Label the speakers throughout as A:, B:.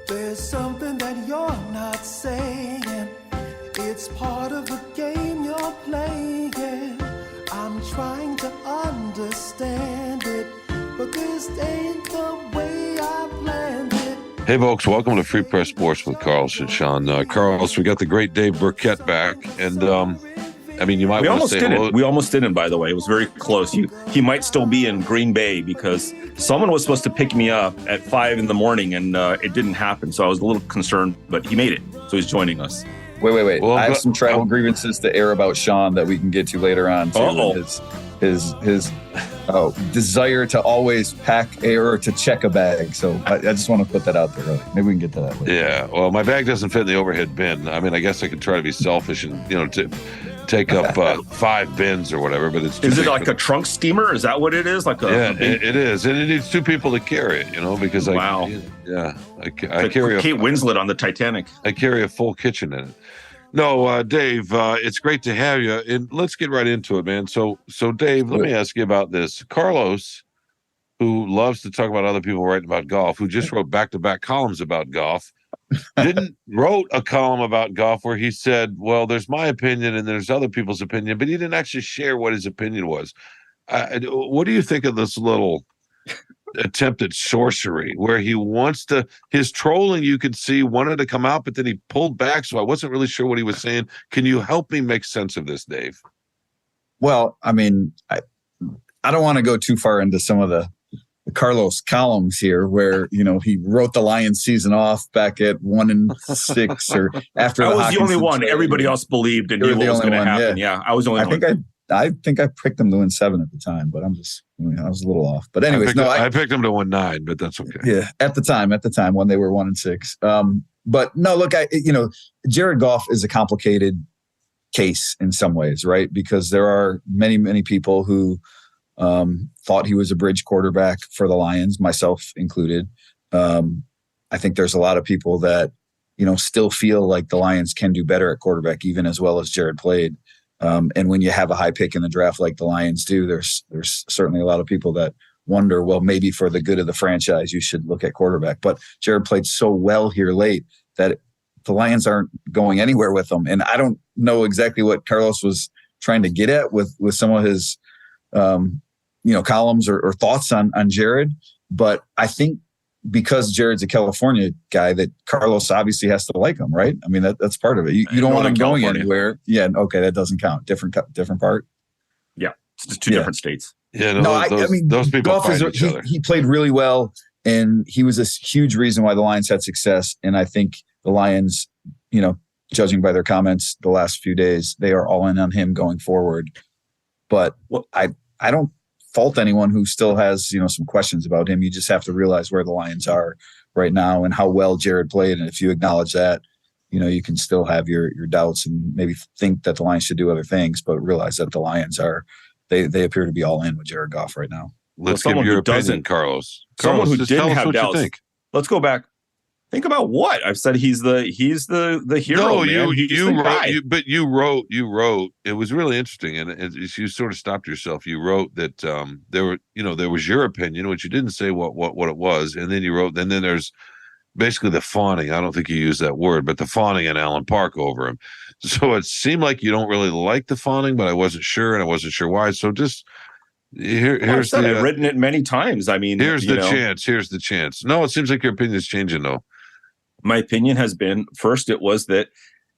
A: There's something that you're not saying. It's part of the game you're playing. I'm trying to understand it, but this ain't the way I planned it.
B: Hey, folks, welcome to Free Press Sports with Carlos and Shawn. Carlos, we got the great Dave Birkett back, and I mean, you might want to say hello.
C: We almost didn't, by the way. It was very close. He might still be in Green Bay because someone was supposed to pick me up at 5 a.m, and it didn't happen. So I was a little concerned, but he made it. So he's joining us.
D: Wait. Well, I have some travel grievances to air about Shawn that we can get to later on. Too. His desire to always pack or to check a bag. So I just want to put that out there early. Maybe we can get to that later.
B: Yeah, well, my bag doesn't fit in the overhead bin. I mean, I guess I could try to be selfish and, to take up 5 bins or whatever, but it's
C: Is it like a trunk steamer? Is that what it is?
B: It is. And it needs 2 people to carry it, because I carry
C: Kate Winslet on the Titanic.
B: I carry a full kitchen in it. No, Dave, it's great to have you. And let's get right into it, man. So Dave, let me ask you about this. Carlos, who loves to talk about other people writing about golf, who just wrote back-to-back columns about golf, wrote a column about golf where he said, well, there's my opinion and there's other people's opinion, but he didn't actually share what his opinion was. What do you think of this little attempt at sorcery where he his trolling, you could see, wanted to come out, but then he pulled back, so I wasn't really sure what he was saying. Can you help me make sense of this, Dave?
D: Well, I mean, I don't want to go too far into some of the Carlos columns here where, he wrote the Lions season off back at 1-6 or after.
C: I was the only one. Everybody else believed in what was going to happen. Yeah, I was the only one.
D: I think I picked them to win 7 at the time, but I was a little off. But anyways,
B: I picked them to win 9, but that's okay.
D: Yeah, at the time when they were 1-6. But no, look, Jared Goff is a complicated case in some ways, right? Because there are many, many people who thought he was a bridge quarterback for the Lions, myself included. I think there's a lot of people that, still feel like the Lions can do better at quarterback, even as well as Jared played. And when you have a high pick in the draft like the Lions do, there's certainly a lot of people that wonder, well, maybe for the good of the franchise, you should look at quarterback. But Jared played so well here late that the Lions aren't going anywhere with him. And I don't know exactly what Carlos was trying to get at with some of his, columns or thoughts on Jared. But I think because Jared's a California guy, that Carlos obviously has to like him, right? I mean, that's part of it. You don't want him going anywhere. Yeah, okay, that doesn't count. Different part.
C: Yeah, it's just 2 different states.
B: Yeah, those people find each other.
D: He played really well, and he was a huge reason why the Lions had success. And I think the Lions, judging by their comments the last few days, they are all in on him going forward. But I don't fault anyone who still has, some questions about him. You just have to realize where the Lions are right now and how well Jared played. And if you acknowledge that, you can still have your doubts and maybe think that the Lions should do other things, but realize that the Lions they appear to be all in with Jared Goff right now.
B: Let's give your opinion, Carlos.
C: Someone who didn't have doubts. Let's go back. Think about what I've said. He's the hero. No,
B: you wrote. It was really interesting, and you sort of stopped yourself. You wrote that there was your opinion, which you didn't say what it was, and then you wrote. And then there's basically the fawning. I don't think you used that word, but the fawning in Allen Park over him. So it seemed like you don't really like the fawning, but I wasn't sure, and I wasn't sure why. So just. Here's
C: I've written it many times. I mean,
B: here's the chance. Here's the chance. No, it seems like your opinion is changing, though.
C: My opinion has been, first, it was that,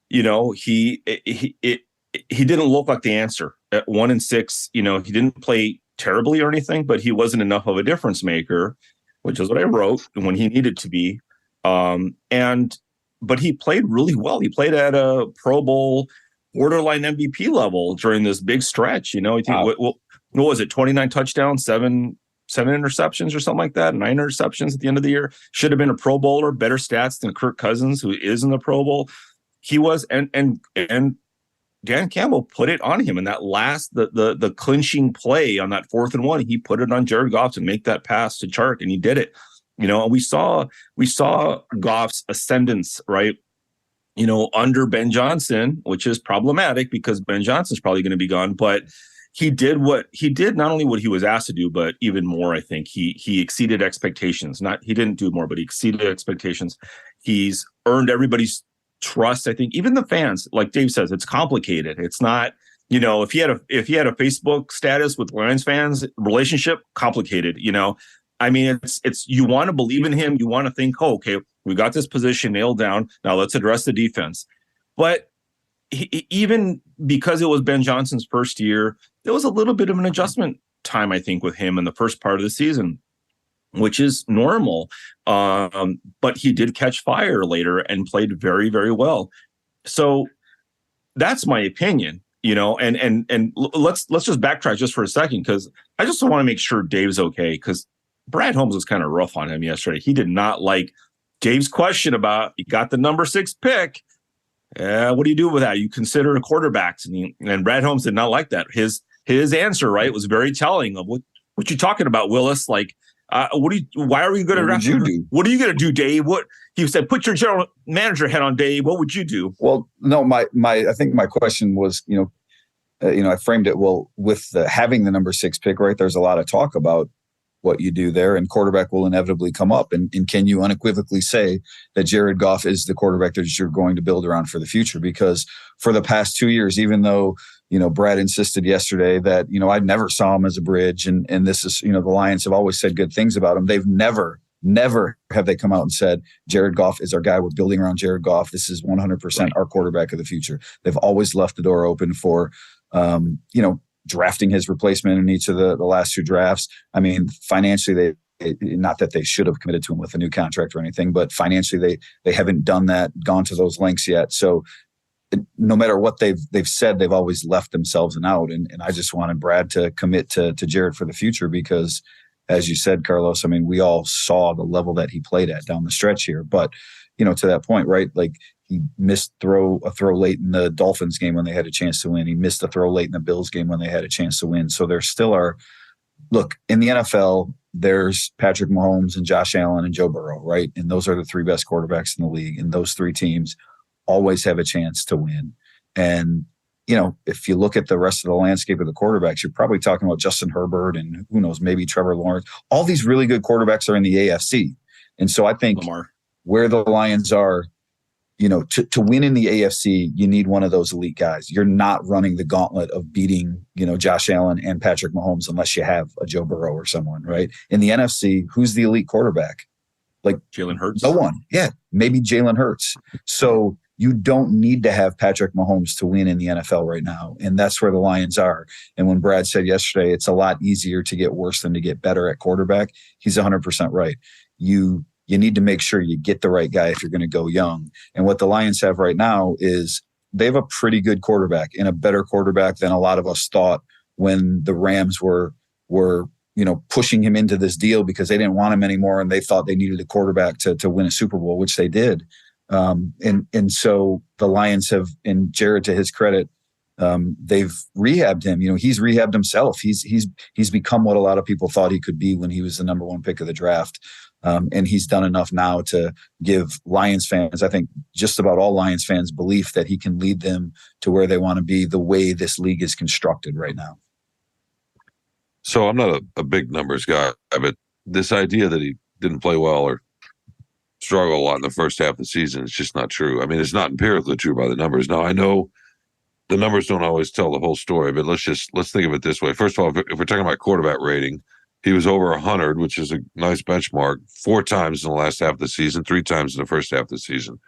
C: he didn't look like the answer at 1-6. He didn't play terribly or anything, but he wasn't enough of a difference maker, which is what I wrote when he needed to be. But he played really well. He played at a Pro Bowl, borderline MVP level during this big stretch. What was it? 29 touchdowns, 7 interceptions or something like that, 9 interceptions at the end of the year. Should have been a Pro Bowler, better stats than Kirk Cousins, who is in the Pro Bowl. He was, and Dan Campbell put it on him in that last, the clinching play on that 4th and 1. He put it on Jared Goff to make that pass to Chark, and he did it. And we saw Goff's ascendance, right? Under Ben Johnson, which is problematic because Ben Johnson's probably going to be gone, but he did not only what he was asked to do, but even more. I think he exceeded expectations. He didn't do more, but he exceeded expectations. He's earned everybody's trust. I think even the fans, like Dave says, it's complicated. It's not, if he had a Facebook status with Lions fans, relationship complicated. I mean, it's you want to believe in him. You want to think, oh, okay, we got this position nailed down. Now let's address the defense. But even because it was Ben Johnson's first year, there was a little bit of an adjustment time, I think, with him in the first part of the season, which is normal. But he did catch fire later and played very, very well. So that's my opinion, and let's just backtrack just for a second, because I just want to make sure Dave's okay, because Brad Holmes was kind of rough on him yesterday. He did not like Dave's question about, you got the number 6 pick. What do you do with that? You consider quarterbacks. And Brad Holmes did not like that. His answer, right, was very telling of what you talking about, Willis. Like, why are we going to draft you? What are you going to do, Dave? What he said, put your general manager head on, Dave. What would you do?
D: Well, no, I think my question was, I framed it, well, with having the number 6 pick, right? There's a lot of talk about what you do there, and quarterback will inevitably come up. And can you unequivocally say that Jared Goff is the quarterback that you're going to build around for the future? Because for the past 2 years, even though, Brad insisted yesterday that, I never saw him as a bridge, and this is, the Lions have always said good things about him. They've never have they come out and said, Jared Goff is our guy. We're building around Jared Goff. This is 100% our quarterback of the future. They've always left the door open for, drafting his replacement in each of the last 2 drafts. I mean, financially, not that they should have committed to him with a new contract or anything, but financially they haven't done that, gone to those lengths yet. So no matter what they've said, they've always left themselves an out. And I just wanted Brad to commit to Jared for the future, because as you said, Carlos, I mean, we all saw the level that he played at down the stretch here. But, to that point, right, like, he missed a throw late in the Dolphins game when they had a chance to win. He missed a throw late in the Bills game when they had a chance to win. So there still are, look, in the NFL, there's Patrick Mahomes and Josh Allen and Joe Burrow, right? And those are the 3 best quarterbacks in the league. And those 3 teams always have a chance to win. And, if you look at the rest of the landscape of the quarterbacks, you're probably talking about Justin Herbert and who knows, maybe Trevor Lawrence. All these really good quarterbacks are in the AFC. And so I think where the Lions are, to win in the AFC, you need one of those elite guys. You're not running the gauntlet of beating, Josh Allen and Patrick Mahomes unless you have a Joe Burrow or someone, right? In the NFC, who's the elite quarterback? Like
C: Jalen Hurts?
D: No one. Yeah, maybe Jalen Hurts. So you don't need to have Patrick Mahomes to win in the NFL right now. And that's where the Lions are. And when Brad said yesterday, it's a lot easier to get worse than to get better at quarterback, he's 100% right. You need to make sure you get the right guy if you're going to go young. And what the Lions have right now is they have a pretty good quarterback, and a better quarterback than a lot of us thought when the Rams were pushing him into this deal because they didn't want him anymore and they thought they needed a quarterback to win a Super Bowl, which they did. And so the Lions have, and Jared, to his credit, they've rehabbed him. He's rehabbed himself. He's become what a lot of people thought he could be when he was the number 1 pick of the draft. And he's done enough now to give Lions fans, I think just about all Lions fans, belief that he can lead them to where they want to be the way this league is constructed right now.
B: So I'm not a big numbers guy, but this idea that he didn't play well or struggle a lot in the first half of the season is just not true. I mean, it's not empirically true by the numbers. Now, I know the numbers don't always tell the whole story, but let's think of it this way. First of all, if we're talking about quarterback rating, he was over 100, which is a nice benchmark, 4 times in the last half of the season, 3 times in the first half of the season.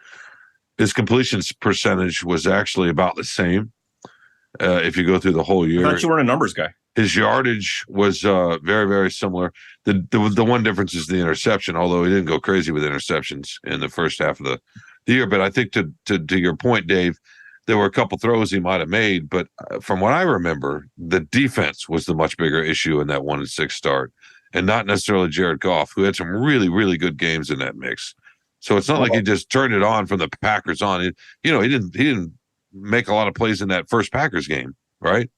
B: His completion percentage was actually about the same if you go through the whole year.
C: I thought you weren't a numbers guy.
B: His yardage was very, very similar. The one difference is the interception, although he didn't go crazy with interceptions in the first half of the year. But I think to your point, Dave, there were a couple throws he might have made, but from what I remember, the defense was the much bigger issue in that 1-6 start, and not necessarily Jared Goff, who had some really, really good games in that mix. So it's not like he just turned it on from the Packers on. He didn't make a lot of plays in that first Packers game, right?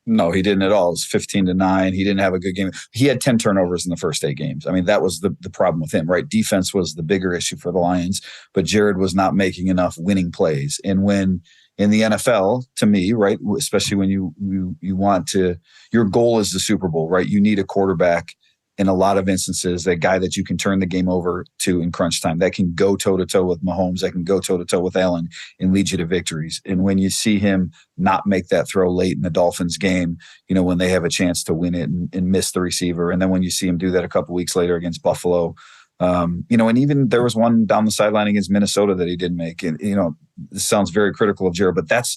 D: No, he didn't at all. It was 15-9. He didn't have a good game. He had 10 turnovers in the first 8 games. I mean, that was the problem with him, right? Defense was the bigger issue for the Lions, but Jared was not making enough winning plays. And when in the NFL, to me, right, especially when you want to, your goal is the Super Bowl, right? You need a quarterback in a lot of instances, that guy that you can turn the game over to in crunch time, that can go toe-to-toe with Mahomes, that can go toe-to-toe with Allen and lead you to victories. And when you see him not make that throw late in the Dolphins game, when they have a chance to win it and miss the receiver, and then when you see him do that a couple weeks later against Buffalo, and even there was one down the sideline against Minnesota that he didn't make. And, this sounds very critical of Jared, but that's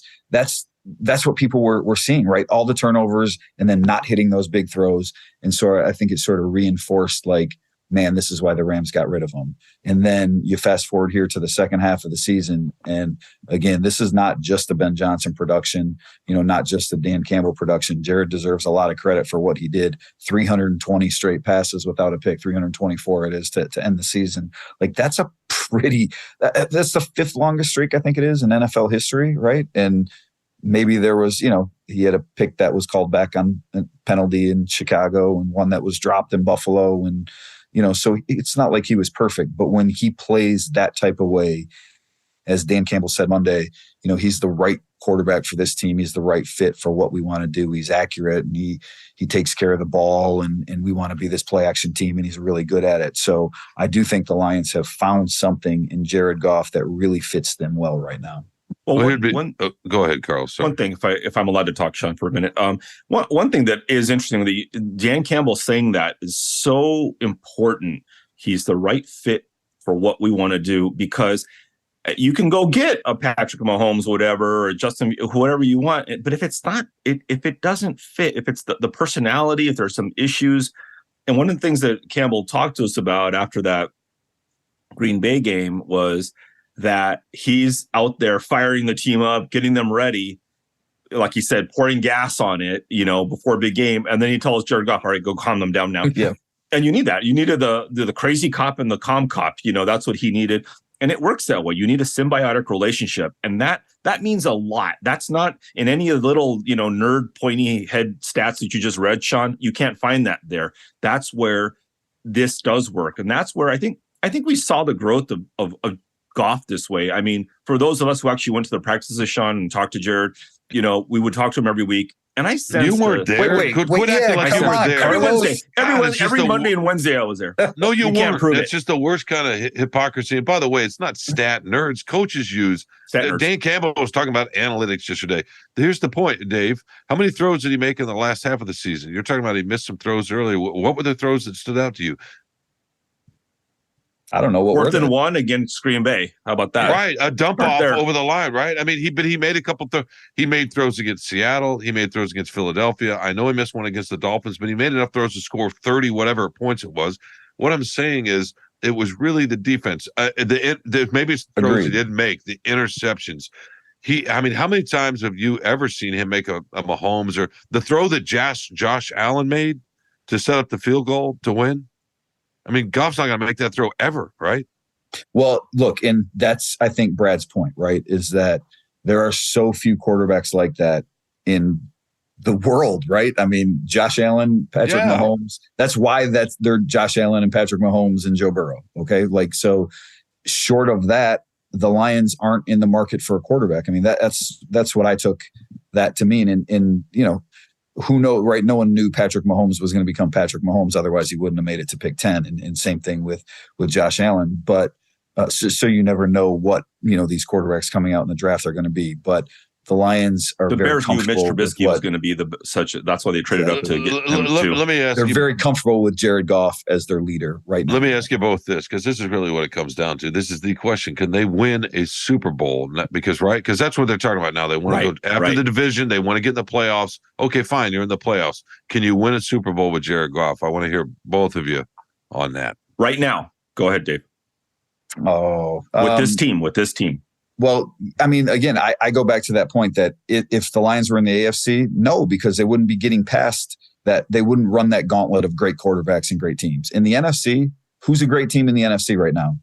D: what people were seeing, right? All the turnovers and then not hitting those big throws. And so I think it sort of reinforced, like, man, this is why the Rams got rid of him. And then you fast forward here to the second half of the season. And again, this is not just the Ben Johnson production, not just the Dan Campbell production. Jared deserves a lot of credit for what he did. 320 straight passes without a pick, 324 it is to end the season. Like, that's that's the fifth longest streak, I think it is, in NFL history, right? And maybe there was, he had a pick that was called back on a penalty in Chicago and one that was dropped in Buffalo. And, so it's not like he was perfect, but when he plays that type of way, as Dan Campbell said Monday, he's the right quarterback for this team. He's the right fit for what we want to do. He's accurate and he takes care of the ball and we want to be this play action team, and he's really good at it. So I do think the Lions have found something in Jared Goff that really fits them well right now.
C: Well,
B: go ahead, Carl. Sorry.
C: One thing, if I'm allowed to talk, Shawn, for a minute. One thing that is interesting, Dan Campbell saying that is so important. He's the right fit for what we want to do, because you can go get a Patrick Mahomes, whatever, or Justin, whatever you want. But if it's not, if it doesn't fit, if it's the personality, if there's some issues, and one of the things that Campbell talked to us about after that Green Bay game was that he's out there firing the team up, getting them ready, like he said, pouring gas on it, before a big game. And then he tells Jared Goff, all right, go calm them down now.
D: Yeah.
C: And you need that. You needed the crazy cop and the calm cop. That's what he needed. And it works that way. You need a symbiotic relationship. And that means a lot. That's not in any of the little, nerd pointy head stats that you just read, Shawn. You can't find that there. That's where this does work. And that's where I think we saw the growth of Goff this way. I mean, for those of us who actually went to the practices, Shawn, and talked to Jared, we would talk to him every week. And I sensed
B: you weren't there.
D: Wait,
B: acting like you were there.
C: Every Wednesday, every Monday and Wednesday I was there.
B: No, you weren't.
C: Can't prove
B: it's just the worst kind of hypocrisy. And by the way, it's not stat nerds. Coaches use. Dan Campbell was talking about analytics yesterday. Here's the point, Dave. How many throws did he make in the last half of the season? You're talking about he missed some throws earlier. What were the throws that stood out to you?
D: I don't know what.
C: 4th and 1 against Green Bay. How about that?
B: Right, a dump off over the line. Right. I mean, he made a couple. He made throws against Seattle. He made throws against Philadelphia. I know he missed one against the Dolphins, but he made enough throws to score 30 whatever points it was. What I'm saying is, it was really the defense. Maybe it's the throws he didn't make, the interceptions. How many times have you ever seen him make a Mahomes, or the throw that Josh Allen made to set up the field goal to win? I mean, Goff's not going to make that throw ever, right?
D: Well, look, and that's, I think, Brad's point, right, is that there are so few quarterbacks like that in the world, right? I mean, Josh Allen, Patrick Mahomes. That's why they're Josh Allen and Patrick Mahomes and Joe Burrow, okay? Like, so short of that, the Lions aren't in the market for a quarterback. I mean, that's what I took that to mean. And who knows, right? No one knew Patrick Mahomes was going to become Patrick Mahomes. Otherwise, he wouldn't have made it to pick 10. And same thing with Josh Allen. But so you never know what, these quarterbacks coming out in the draft are going to be. But the Lions are
C: the
D: very
C: Bears knew Mitch
D: comfortable
C: Trubisky was going to be that's why they traded up to get him too.
B: Let me ask
D: They're
B: you,
D: very comfortable with Jared Goff as their leader right now.
B: Let me ask you both this, because this is really what it comes down to. This is the question. Can they win a Super Bowl? Because that's what they're talking about now. They want to go after the division. They want to get in the playoffs. Okay, fine. You're in the playoffs. Can you win a Super Bowl with Jared Goff? I want to hear both of you on that.
C: Right now. Go ahead, Dave. With this team.
D: Well, I mean, again, I go back to that point that if the Lions were in the AFC, no, because they wouldn't be getting past that. They wouldn't run that gauntlet of great quarterbacks and great teams. In the NFC, who's a great team in the NFC right now?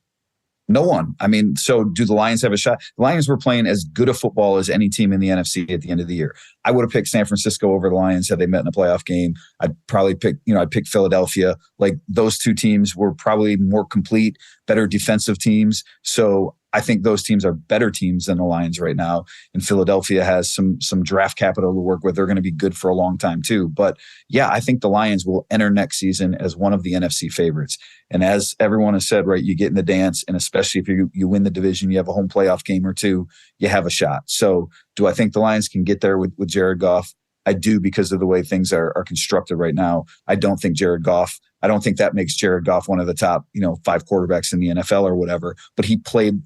D: No one. I mean, so do the Lions have a shot? The Lions were playing as good a football as any team in the NFC at the end of the year. I would have picked San Francisco over the Lions had they met in a playoff game. I'd probably I'd pick Philadelphia. Like, those two teams were probably more complete, better defensive teams. So I think those teams are better teams than the Lions right now. And Philadelphia has some draft capital to work with. They're going to be good for a long time too. But yeah, I think the Lions will enter next season as one of the NFC favorites. And as everyone has said, right, you get in the dance, and especially if you win the division, you have a home playoff game or two, you have a shot. So do I think the Lions can get there with Jared Goff? I do, because of the way things are constructed right now. I don't think that makes Jared Goff one of the top, 5 quarterbacks in the NFL or whatever, but he played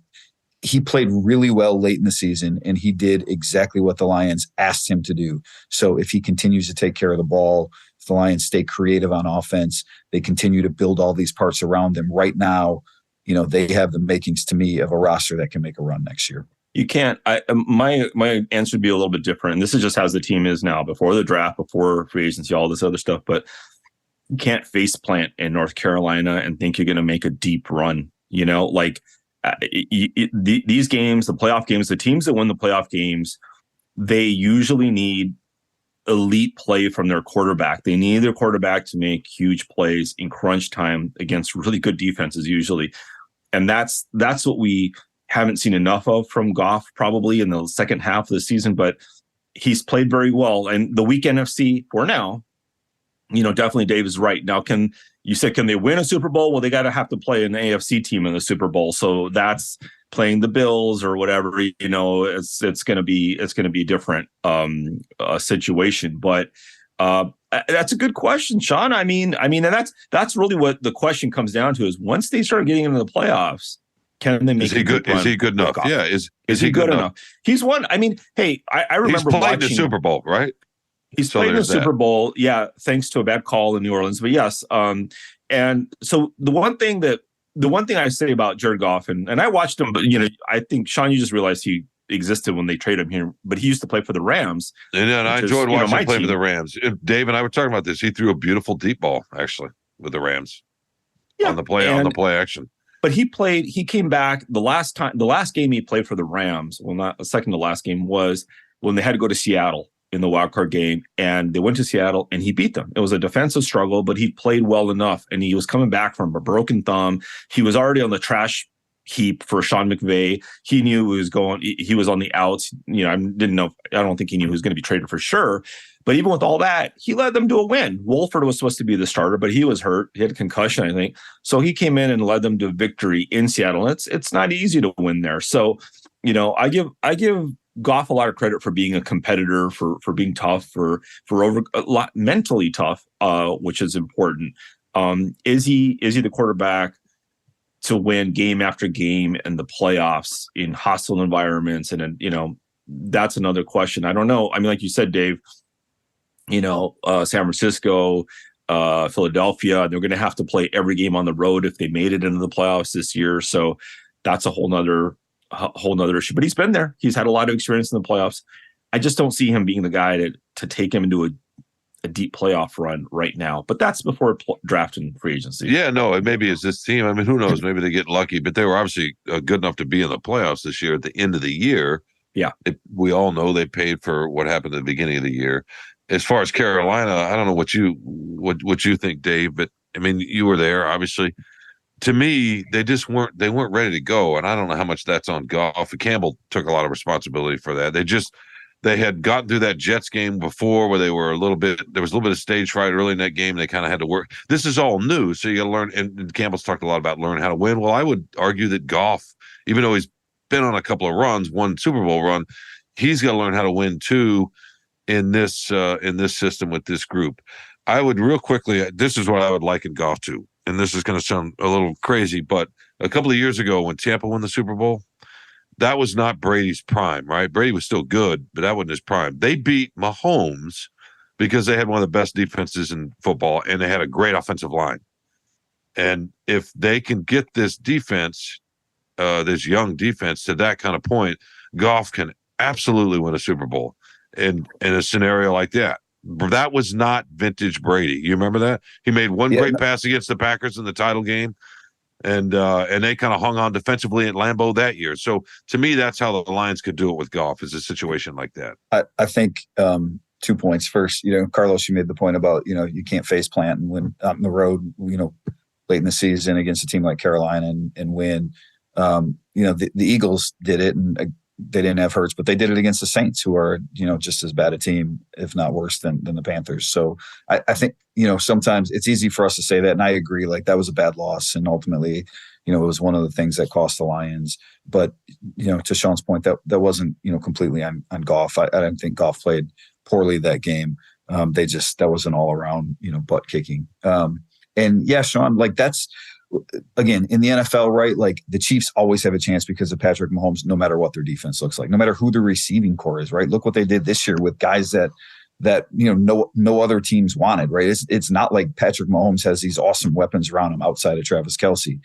D: really well late in the season, and he did exactly what the Lions asked him to do. So if he continues to take care of the ball, if the Lions stay creative on offense, they continue to build all these parts around them right now, they have the makings to me of a roster that can make a run next year.
C: You can't. My answer would be a little bit different. And this is just how the team is now, before the draft, before free agency, all this other stuff. But you can't face plant in North Carolina and think you're going to make a deep run. These games, the playoff games, the teams that win the playoff games, they usually need elite play from their quarterback. They need their quarterback to make huge plays in crunch time against really good defenses usually. And that's what we haven't seen enough of from Goff probably in the second half of the season, but he's played very well. And the weak NFC for now, definitely Dave is right. Now, can they win a Super Bowl? Well, they have to play an AFC team in the Super Bowl. So that's playing the Bills or whatever, it's going to be a different situation. But that's a good question, Shawn. I mean, and that's really what the question comes down to, is once they start getting into the playoffs, can they make a good run?
B: Is he good enough? Yeah. Is he good enough?
C: He's won. I mean, hey, I remember
B: he's played the Super Bowl, right?
C: He's played in the Super Bowl. Yeah. Thanks to a bad call in New Orleans. But yes. And so the one thing I say about Jared Goff, and I watched him, but I think, Shawn, you just realized he existed when they traded him here, but he used to play for the Rams.
B: And I enjoyed watching him play for the Rams. Dave and I were talking about this. He threw a beautiful deep ball, actually, with the Rams on the play action.
C: But he came back the last game he played for the Rams. Well, not the second to last game, was when they had to go to Seattle in the wild card game, and they went to Seattle and he beat them. It was a defensive struggle, but he played well enough, and he was coming back from a broken thumb. He was already on the trash heap for Sean McVay. He knew he was going. He was on the outs. I didn't know. I don't think he knew he was going to be traded for sure. But even with all that, he led them to a win. Wolford was supposed to be the starter, but he was hurt. He had a concussion, I think. So he came in and led them to victory in Seattle. It's not easy to win there. So, I give Goff a lot of credit for being a competitor, for being tough, for a lot mentally tough, which is important. Is he the quarterback to win game after game in the playoffs in hostile environments? And that's another question. I don't know. I mean, like you said, Dave, San Francisco, Philadelphia, they're going to have to play every game on the road if they made it into the playoffs this year. So that's a whole nother issue. But he's been there. He's had a lot of experience in the playoffs. I just don't see him being the guy to take him into a deep playoff run right now. But that's before draft and free agency.
B: Yeah, no, it maybe it's this team. I mean, who knows? Maybe they get lucky. But they were obviously good enough to be in the playoffs this year at the end of the year.
C: Yeah.
B: We all know they paid for what happened at the beginning of the year. As far as Carolina, I don't know what you think, Dave, but I mean, you were there, obviously. To me, they weren't ready to go, and I don't know how much that's on Goff. Campbell took a lot of responsibility for that. They had gotten through that Jets game before where there was a little bit of stage fright early in that game. They kind of had to work. This is all new, so you got to learn. And Campbell's talked a lot about learning how to win. Well, I would argue that Goff, even though he's been on a couple of runs, one Super Bowl run, he's got to learn how to win too in this system with this group. I would real quickly. This is what I would liken Goff to, and this is going to sound a little crazy, but a couple of years ago when Tampa won the Super Bowl, that was not Brady's prime, right? Brady was still good, but that wasn't his prime. They beat Mahomes because they had one of the best defenses in football, and they had a great offensive line. And if they can get this defense, this young defense, to that kind of point, Goff can absolutely win a Super Bowl in a scenario like that. That was not vintage Brady. You remember that? He made one great pass against the Packers in the title game, and they kind of hung on defensively at Lambeau that year. So to me, that's how the Lions could do it with Goff, is a situation like that.
D: I think 2 points. First, Carlos, you made the point about, you can't face plant and win out on the road, late in the season against a team like Carolina and win. The Eagles did it, and they didn't have Hurts, but they did it against the Saints, who are, just as bad a team, if not worse than the Panthers. So I think, sometimes it's easy for us to say that. And I agree, like that was a bad loss. And ultimately, it was one of the things that cost the Lions. But, to Shawn's point, that wasn't, completely on Goff. I didn't think Goff played poorly that game. That was an all around, butt kicking. And yeah, Shawn, like that's, again, in the NFL, right? Like the Chiefs always have a chance because of Patrick Mahomes, no matter what their defense looks like, no matter who the receiving core is, right? Look what they did this year with guys that no other teams wanted, right? It's not like Patrick Mahomes has these awesome weapons around him outside of Travis Kelce.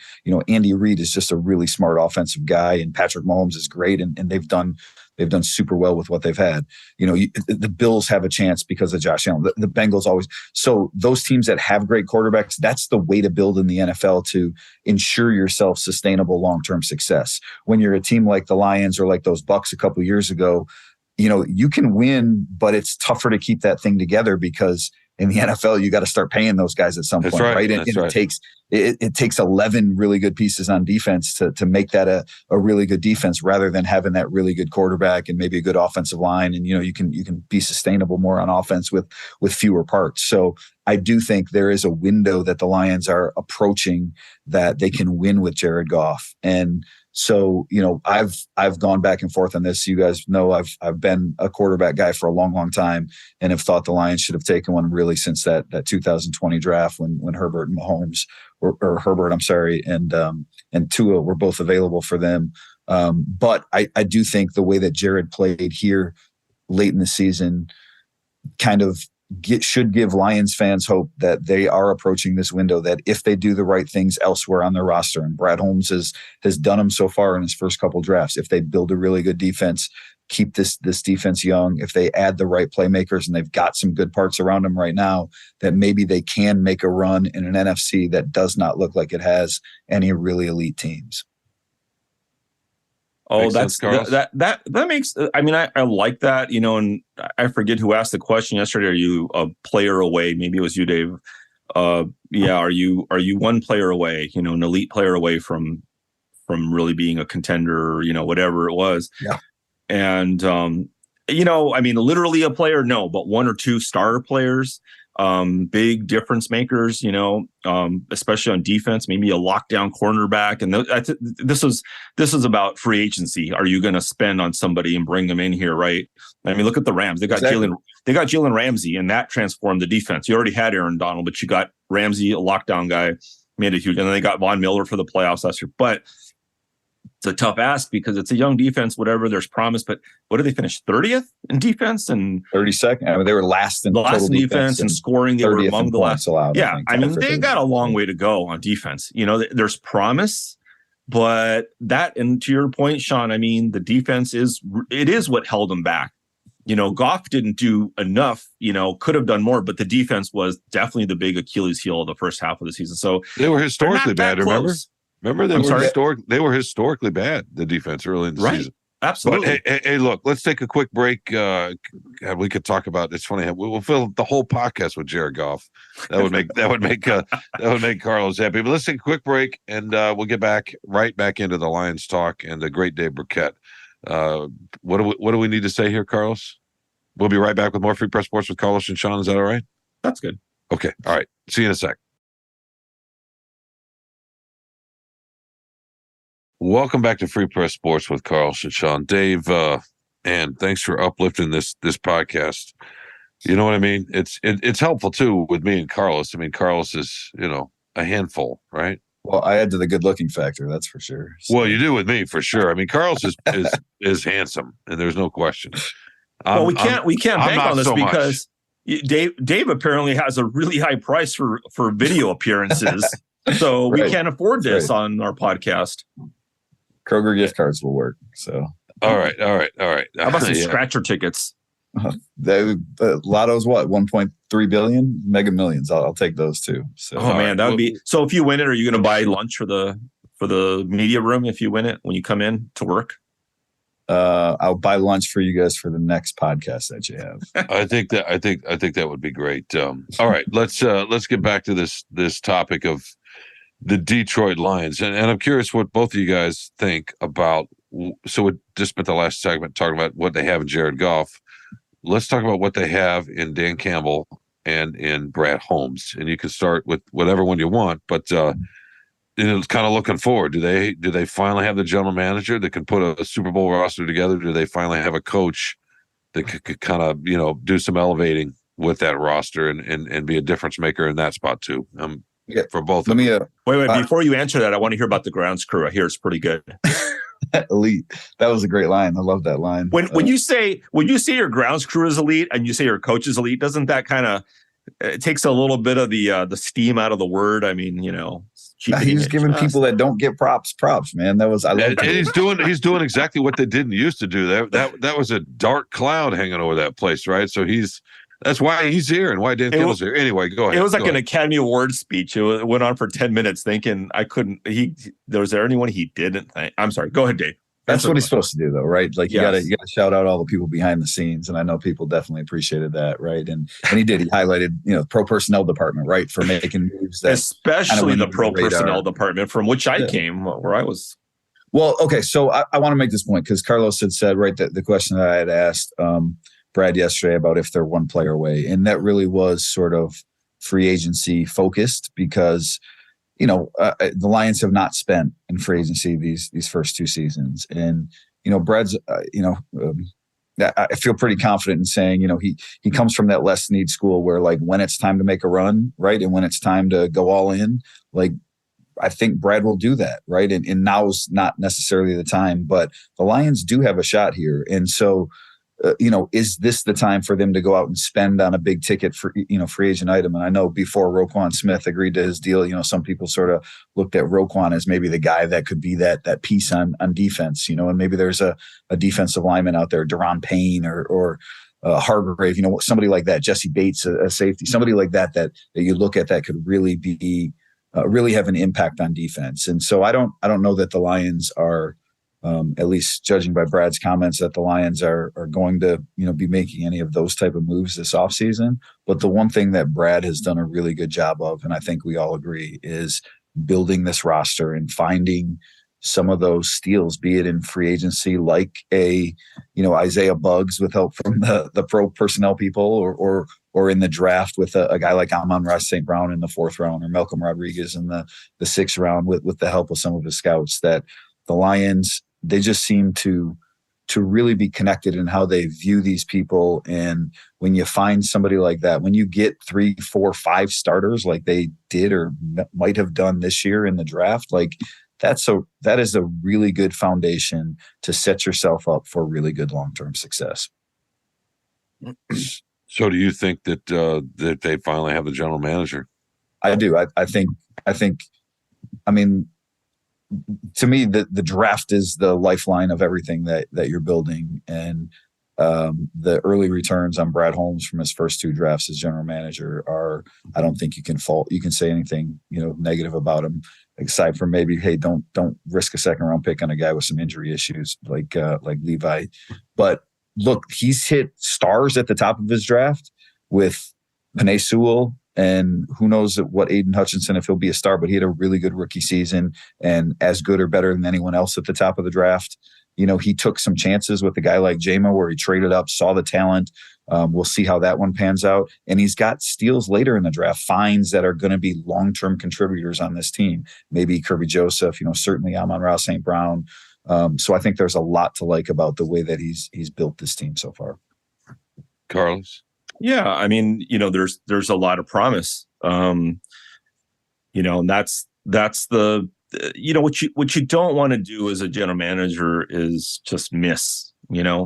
D: Andy Reid is just a really smart offensive guy, and Patrick Mahomes is great, and they've done super well with what they've had. The Bills have a chance because of Josh Allen. The Bengals always. So those teams that have great quarterbacks, that's the way to build in the NFL to ensure yourself sustainable long-term success. When you're a team like the Lions or like those Bucs a couple of years ago, you can win, but it's tougher to keep that thing together because in the NFL, you got to start paying those guys at some point, right? And it takes 11 really good pieces on defense to make that a really good defense, rather than having that really good quarterback and maybe a good offensive line. And you can be sustainable more on offense with fewer parts. So I do think there is a window that the Lions are approaching that they can win with Jared Goff. And so, I've gone back and forth on this. You guys know I've been a quarterback guy for a long, long time, and have thought the Lions should have taken one really since that 2020 draft when Herbert and Mahomes or Herbert, I'm sorry, and Tua were both available for them. But I do think the way that Jared played here late in the season kind of should give Lions fans hope that they are approaching this window, that if they do the right things elsewhere on their roster, and Brad Holmes has done them so far in his first couple drafts, if they build a really good defense, keep this defense young, if they add the right playmakers, and they've got some good parts around them right now, that maybe they can make a run in an NFC that does not look like it has any really elite teams.
C: Oh, that makes. I mean, I like that, and I forget who asked the question yesterday. Are you a player away? Maybe it was you, Dave. Yeah. Are you one player away? An elite player away from really being a contender? Whatever it was.
D: Yeah.
C: And I mean, literally a player, no, but one or two star players. Big difference makers, especially on defense, maybe a lockdown cornerback. And this is about free agency. Are you going to spend on somebody and bring them in here? Right. I mean, look at the Rams. They got Jalen Ramsey, and that transformed the defense. You already had Aaron Donald, but you got Ramsey, a lockdown guy, made a huge, and then they got Von Miller for the playoffs last year. But it's a tough ask because it's a young defense, whatever, there's promise. But what did they finish? 30th in defense and
D: 32nd? I mean, they were last in total
C: defense and scoring. They were among the last.
D: Allowed,
C: yeah. I mean, they got a long way to go on defense. There's promise, but and to your point, Shawn, I mean, the defense is what held them back. Goff didn't do enough, could have done more, but the defense was definitely the big Achilles heel of the first half of the season. So
B: they were historically bad, Remember, they were historically bad, the defense early in the season.
C: Absolutely.
B: But hey, look, let's take a quick break. We could talk about. It's funny. We'll fill the whole podcast with Jared Goff. That would make Carlos happy. But let's take a quick break, and we'll get right back into the Lions talk and the great Dave Birkett. What do we need to say here, Carlos? We'll be right back with more Free Press Sports with Carlos and Shawn. Is that all right?
C: That's good.
B: Okay. All right. See you in a sec. Welcome back to Free Press Sports with Carlos and Shawn. Dave, and thanks for uplifting this podcast. You know what I mean? It's helpful too with me and Carlos. I mean, Carlos is, a handful, right?
D: Well, I add to the good looking factor, that's for sure.
B: So. Well, you do with me for sure. I mean, Carlos is handsome, and there's no question.
C: Well, we can't bank on this so because Dave apparently has a really high price for video appearances. So we can't afford this on our podcast.
D: Kroger gift cards will work. So
B: all right.
C: How about some scratcher tickets?
D: Lotto's what, 1.3 billion? Mega Millions. I'll take those too. So
C: man, that would be so. If you win it, are you going to buy lunch for the media room if you win it when you come in to work?
D: I'll buy lunch for you guys for the next podcast that you have.
B: I think that would be great. All right, let's get back to this topic of the Detroit Lions. And I'm curious what both of you guys think about. So we just spent the last segment talking about what they have in Jared Goff. Let's talk about what they have in Dan Campbell and in Brad Holmes. And you can start with whatever one you want, but it's kind of looking forward. Do they finally have the general manager that can put a Super Bowl roster together? Do they finally have a coach that could kind of, do some elevating with that roster and be a difference maker in that spot too? For both of them.
C: Wait, before you answer that, I want to hear about the grounds crew. I hear it's pretty good.
D: Elite. That was a great line. I love that line.
C: When you say your grounds crew is elite and you say your coach is elite, doesn't that kind of it takes a little bit of the steam out of the word? I mean,
D: he's giving people that don't get props, man. That was I love.
B: And he's doing exactly what they didn't used to do. That was a dark cloud hanging over that place, right? So that's why he's here and why Dan Campbell's here. Anyway, go ahead.
C: It was like an Academy Award speech. It went on for 10 minutes thinking was there anyone he didn't thank? I'm sorry. Go ahead, Dave.
D: That's what he's supposed to do though, right? Like you gotta shout out all the people behind the scenes. And I know people definitely appreciated that, right? And he did. He highlighted, pro personnel department, right? For making moves that
C: especially the pro personnel department from which I came, where I was.
D: Well, okay. So I want to make this point because Carlos had said, right, that the question that I had asked Brad yesterday about if they're one player away. And that really was sort of free agency focused because, the Lions have not spent in free agency these first two seasons. And, Brad's, I feel pretty confident in saying, he comes from that less need school where like when it's time to make a run, right. And when it's time to go all in, like, I think Brad will do that, right. And now's not necessarily the time, but the Lions do have a shot here. And so, is this the time for them to go out and spend on a big ticket for, free agent item? And I know before Roquan Smith agreed to his deal, some people sort of looked at Roquan as maybe the guy that could be that piece on defense, and maybe there's a defensive lineman out there, Deron Payne or Hargrave, somebody like that, Jesse Bates, a safety, somebody like that you look at that could really be, really have an impact on defense. And so I don't know that the Lions are, at least judging by Brad's comments, that the Lions are going to, be making any of those type of moves this offseason. But the one thing that Brad has done a really good job of, and I think we all agree, is building this roster and finding some of those steals, be it in free agency, like Isaiah Buggs with help from the pro personnel people or in the draft with a guy like Amon-Ra St. Brown in the 4th round or Malcolm Rodriguez in the 6th round with the help of some of his scouts. That the Lions, they just seem to really be connected in how they view these people. And when you find somebody like that, when you get 3, 4, 5 starters like they did or might have done this year in the draft, like that is a really good foundation to set yourself up for really good long-term success.
B: So do you think that that they finally have the general manager?
D: I do. I think, I mean, to me, the draft is the lifeline of everything that you're building. And the early returns on Brad Holmes from his first 2 drafts as general manager are, I don't think you can say anything, negative about him, aside from maybe, hey, don't risk a 2nd round pick on a guy with some injury issues like Levi. But look, he's hit stars at the top of his draft with Penei Sewell, and who knows what Aiden Hutchinson, if he'll be a star, but he had a really good rookie season and as good or better than anyone else at the top of the draft. He took some chances with a guy like Jama where he traded up, saw the talent. We'll see how that one pans out. And he's got steals later in the draft, finds that are going to be long-term contributors on this team. Maybe Kirby Joseph, certainly Amon-Ra St. Brown. So I think there's a lot to like about the way that he's built this team so far.
B: Carlos?
C: Yeah, I mean, there's a lot of promise. And that's the what you don't want to do as a general manager is just miss. And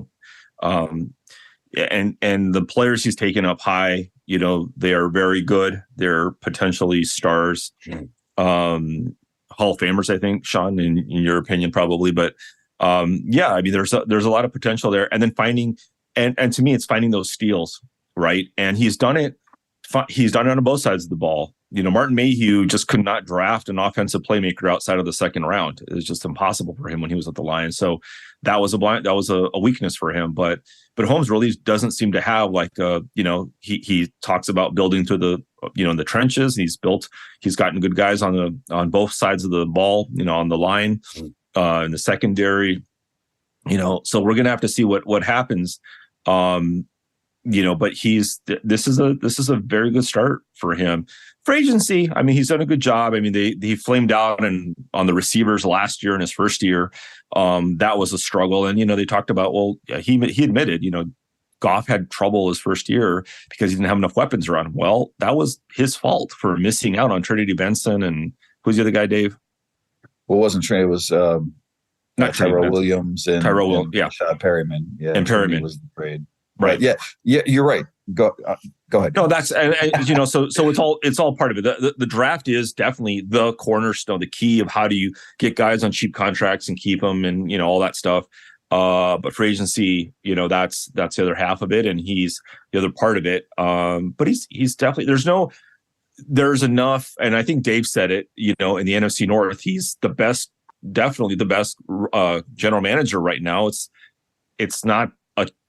C: the players he's taken up high, they are very good. They're potentially stars, Hall of Famers, I think, Shawn, in your opinion, probably. But I mean, there's a lot of potential there. And then finding, and to me, it's finding those steals. Right. And he's done it. He's done it on both sides of the ball. Martin Mayhew just could not draft an offensive playmaker outside of the second round. It was just impossible for him when he was at the Lions. So that was a weakness for him. But Holmes really doesn't seem to have he talks about building through the in the trenches. He's gotten good guys on both sides of the ball, on the line, in the secondary. So we're gonna have to see what happens. But this is a very good start for him. For agency, I mean, he's done a good job. I mean, they flamed out on the receivers last year in his first year. That was a struggle. And, they talked about, he admitted, Goff had trouble his first year because he didn't have enough weapons around him. Well, that was his fault for missing out on Trinity Benson. And who's the other guy, Dave?
D: Well, it wasn't Trinity. It was
C: not
D: Tyrell Williams and
C: Rashad
D: Perryman. Yeah,
C: and Perryman
D: was the trade.
C: Right.
D: Yeah, you're right. Go ahead.
C: No, that's so it's all part of it. The draft is definitely the cornerstone, the key of how do you get guys on cheap contracts and keep them, and all that stuff. But for agency, that's the other half of it, and he's the other part of it. But he's definitely there's enough, and I think Dave said it. In the NFC North, he's definitely the best general manager right now. It's not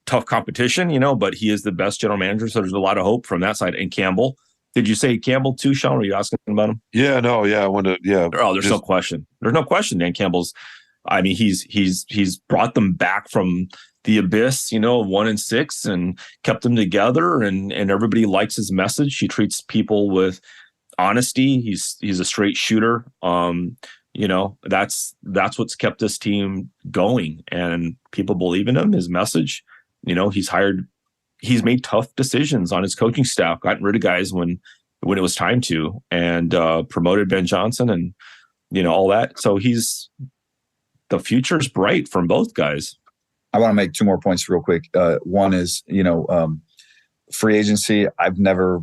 C: tough competition, but he is the best general manager. So there's a lot of hope from that side. And Campbell, did you say Campbell too, Shawn? Were you asking about him?
B: Yeah, no, yeah, I want to, yeah.
C: Oh, there's no question. There's no question. Dan Campbell's, I mean, he's brought them back from the abyss, 1-6, and kept them together. And everybody likes his message. He treats people with honesty. He's a straight shooter. That's what's kept this team going, and people believe in him, his message. He's made tough decisions on his coaching staff, gotten rid of guys when it was time to, and promoted Ben Johnson and, all that. So the future's bright from both guys.
D: I want to make two more points real quick. One is, free agency. I've never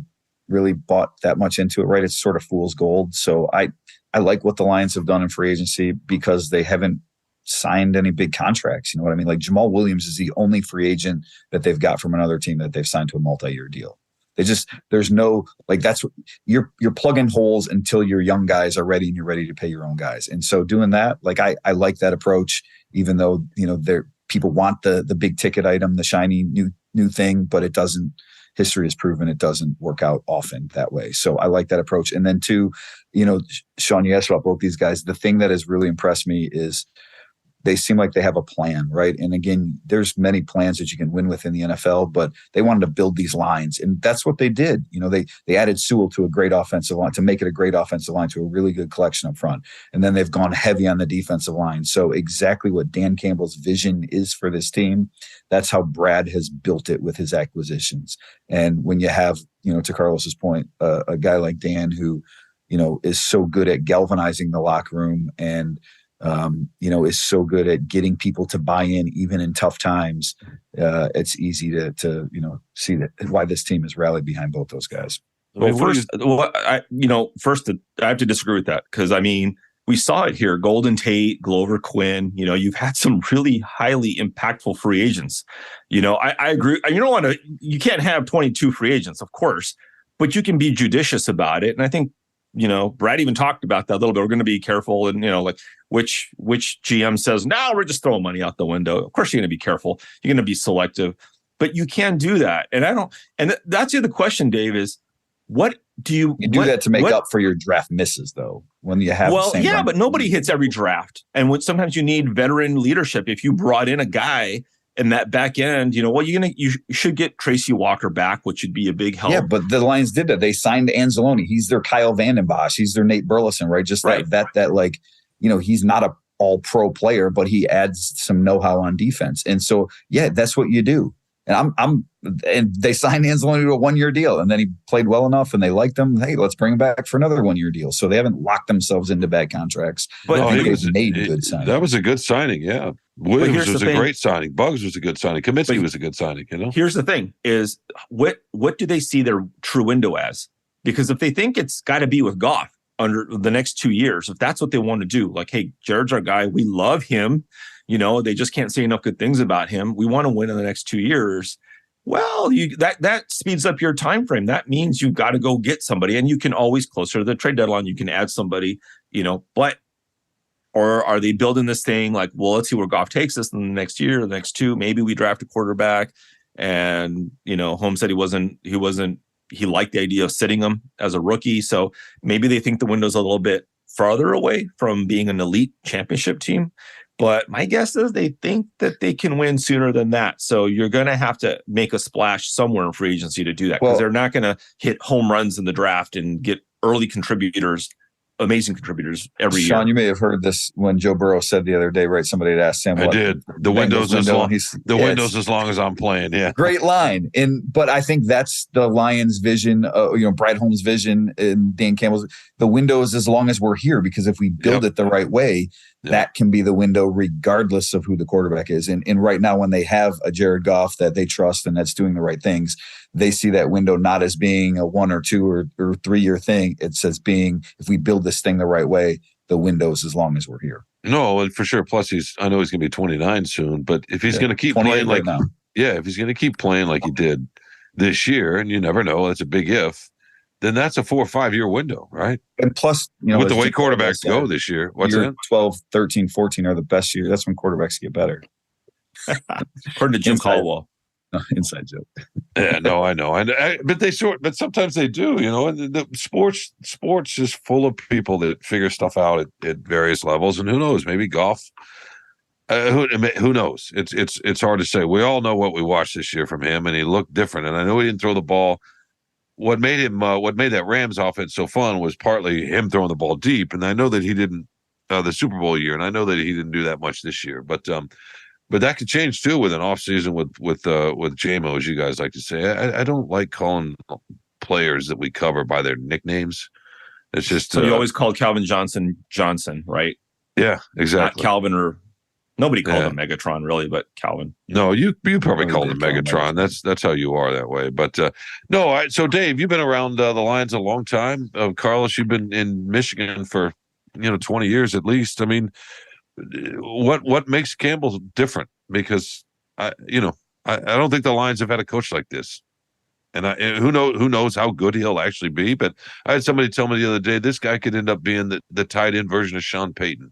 D: really bought that much into it, right? It's sort of fool's gold. So I like what the Lions have done in free agency because they haven't signed any big contracts. You know what I mean? Like Jamal Williams is the only free agent that they've got from another team that they've signed to a multi-year deal. There's no, that's what you're plugging holes until your young guys are ready and you're ready to pay your own guys. And so doing that, I like that approach, even though, people want the big ticket item, the shiny new thing, but it doesn't. History has proven it doesn't work out often that way. So I like that approach. And then two, Shawn, you asked about both these guys. The thing that has really impressed me is they seem like they have a plan, right? And again, there's many plans that you can win with in the NFL, but they wanted to build these lines. And that's what they did. They added Sewell to a great offensive line, to make it a great offensive line, to a really good collection up front. And then they've gone heavy on the defensive line. So exactly what Dan Campbell's vision is for this team, that's how Brad has built it with his acquisitions. And when you have, to Carlos's point, a guy like Dan who, is so good at galvanizing the locker room and, is so good at getting people to buy in even in tough times. It's easy to see that why this team has rallied behind both those guys.
C: Well, I have to disagree with that because we saw it here. Golden Tate, Glover Quinn. You've had some really highly impactful free agents. I agree. You can't have 22 free agents, of course, but you can be judicious about it. And I think Brad even talked about that a little bit. We're going to be careful, and which GM says, "No, we're just throwing money out the window." Of course, you're going to be careful. You're going to be selective, but you can do that. And that's the other question, Dave, is what do you
D: do that to make up for your draft misses, though? When you have
C: but nobody hits every draft, and sometimes you need veteran leadership. If you brought in a guy in that back end, you should get Tracy Walker back, which would be a big help.
D: Yeah, but the Lions did that. They signed Anzalone. He's their Kyle Vandenbosch. He's their Nate Burleson, right? Just right. that he's not a all-pro player, but he adds some know-how on defense. And so, yeah, that's what you do. And and they signed Anzalone to a 1-year deal, and then he played well enough, and they liked him. Hey, let's bring him back for another 1-year deal. So they haven't locked themselves into bad contracts.
B: But they've made a good signing. That was a good signing, yeah. Williams was a great signing. Bugs was a good signing. Kaminsky was a good signing.
C: Here's the thing: is what do they see their true window as? Because if they think it's got to be with Goff under the next 2 years, if that's what they want to do, hey, Jared's our guy. We love him. They just can't say enough good things about him. We want to win in the next 2 years. Well, that speeds up your time frame. That means you've got to go get somebody, and you can always, closer to the trade deadline, you can add somebody, but or are they building this thing like, well, let's see where Goff takes us in the next year, the next two, maybe we draft a quarterback. And Holmes said he liked the idea of sitting him as a rookie. So maybe they think the window's a little bit farther away from being an elite championship team. But my guess is they think that they can win sooner than that. So you're going to have to make a splash somewhere in free agency to do that, because they're not going to hit home runs in the draft and get early contributors, amazing contributors every year.
D: Shawn, you may have heard this when Joe Burrow said the other day, right? Somebody had asked Sam.
B: I did. The window's as long. Window's as long as I'm playing. Yeah,
D: great line. But I think that's the Lions' vision. Brad Holmes' vision and Dan Campbell's. The window is as long as we're here, because if we build it the right way, that can be the window regardless of who the quarterback is. And right now, when they have a Jared Goff that they trust and that's doing the right things, they see that window not as being a 1 or 2 or 3 year thing. It's as being, if we build this thing the right way, the window's as long as we're here.
B: No, and for sure. Plus, I know he's going to be 29 soon, but if he's going to keep playing like now, if he's going to keep playing like he did this year, and you never know, that's a big if, then that's a 4 or 5 year window, right?
D: And plus,
B: with the way quarterbacks go this year, what's that?
D: 12, 13, 14 are the best years. That's when quarterbacks get better.
C: According to Jim Caldwell.
D: Inside joke.
B: Yeah, no, I know. But sometimes they do, and the sports is full of people that figure stuff out at various levels. And who knows, maybe Goff, who knows? It's hard to say. We all know what we watched this year from him, and he looked different. And I know he didn't throw the ball. What made that Rams offense so fun was partly him throwing the ball deep. And I know that he didn't the Super Bowl year, and I know that he didn't do that much this year. But that could change too with an offseason with JMO, as you guys like to say. I don't like calling players that we cover by their nicknames. It's just
C: so you always called Calvin Johnson, right?
B: Yeah, exactly.
C: Not Calvin, or nobody called him Megatron really, but Calvin.
B: No, you probably called him Megatron. That's how you are that way. But no, so Dave, you've been around the Lions a long time. Carlos, you've been in Michigan for 20 years at least. I mean, what makes Campbell different? Because I don't think the Lions have had a coach like this, and who knows how good he'll actually be. But I had somebody tell me the other day, this guy could end up being the tight end version of Sean Payton.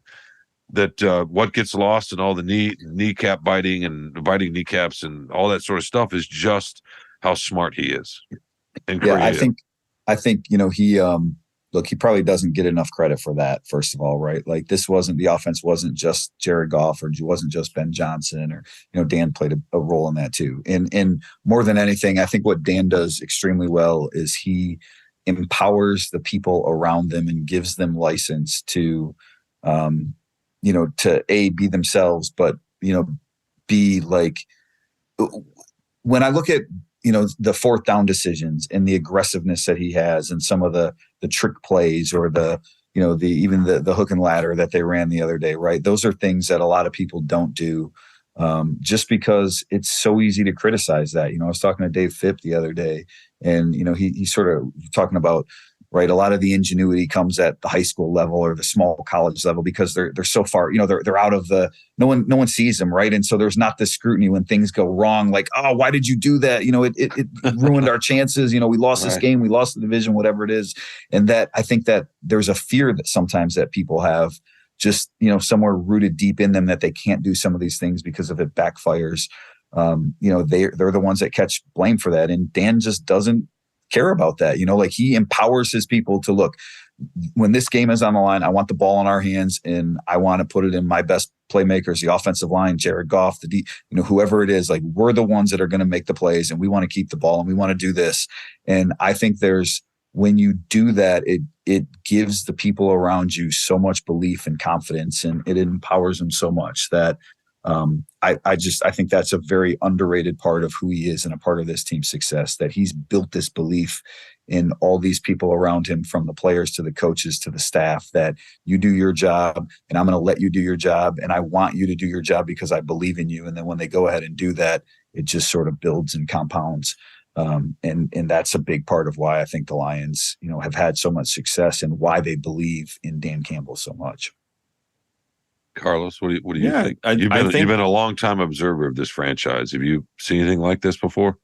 B: That what gets lost and all the kneecap biting and biting kneecaps and all that sort of stuff is just how smart he is. And creative.
D: I think he he probably doesn't get enough credit for that, first of all, right? Like, the offense wasn't just Jared Goff, or it wasn't just Ben Johnson, or, Dan played a role in that too. And more than anything, I think what Dan does extremely well is he empowers the people around them and gives them license to, to be themselves, but, be like, when I look at, the fourth down decisions and the aggressiveness that he has and some of the trick plays, or even the hook and ladder that they ran the other day, right? Those are things that a lot of people don't do, just because it's so easy to criticize that. I was talking to Dave Phipp the other day, and, he sort of talking about, right, a lot of the ingenuity comes at the high school level or the small college level, because they're so far, they're out of no one sees them, right? And so there's not this scrutiny when things go wrong, like, oh, why did you do that? It ruined our chances. We lost this game, we lost the division, whatever it is. And that, I think that there's a fear that sometimes that people have, just, somewhere rooted deep in them, that they can't do some of these things because if it backfires, they're the ones that catch blame for that. And Dan just doesn't care about that. Like, he empowers his people to look, when this game is on the line, I want the ball in our hands, and I want to put it in my best playmakers, the offensive line, Jared Goff, whoever it is. Like, we're the ones that are going to make the plays, and we want to keep the ball, and we want to do this. And I think when you do that, it gives the people around you so much belief and confidence, and it empowers them so much that I think that's a very underrated part of who he is and a part of this team's success, that he's built this belief in all these people around him, from the players to the coaches to the staff, that you do your job and I'm going to let you do your job, and I want you to do your job because I believe in you. And then when they go ahead and do that, it just sort of builds and compounds. And that's a big part of why I think the Lions, have had so much success, and why they believe in Dan Campbell so much.
B: Carlos, what do you think? You've been a long time observer of this franchise. Have you seen anything like this before?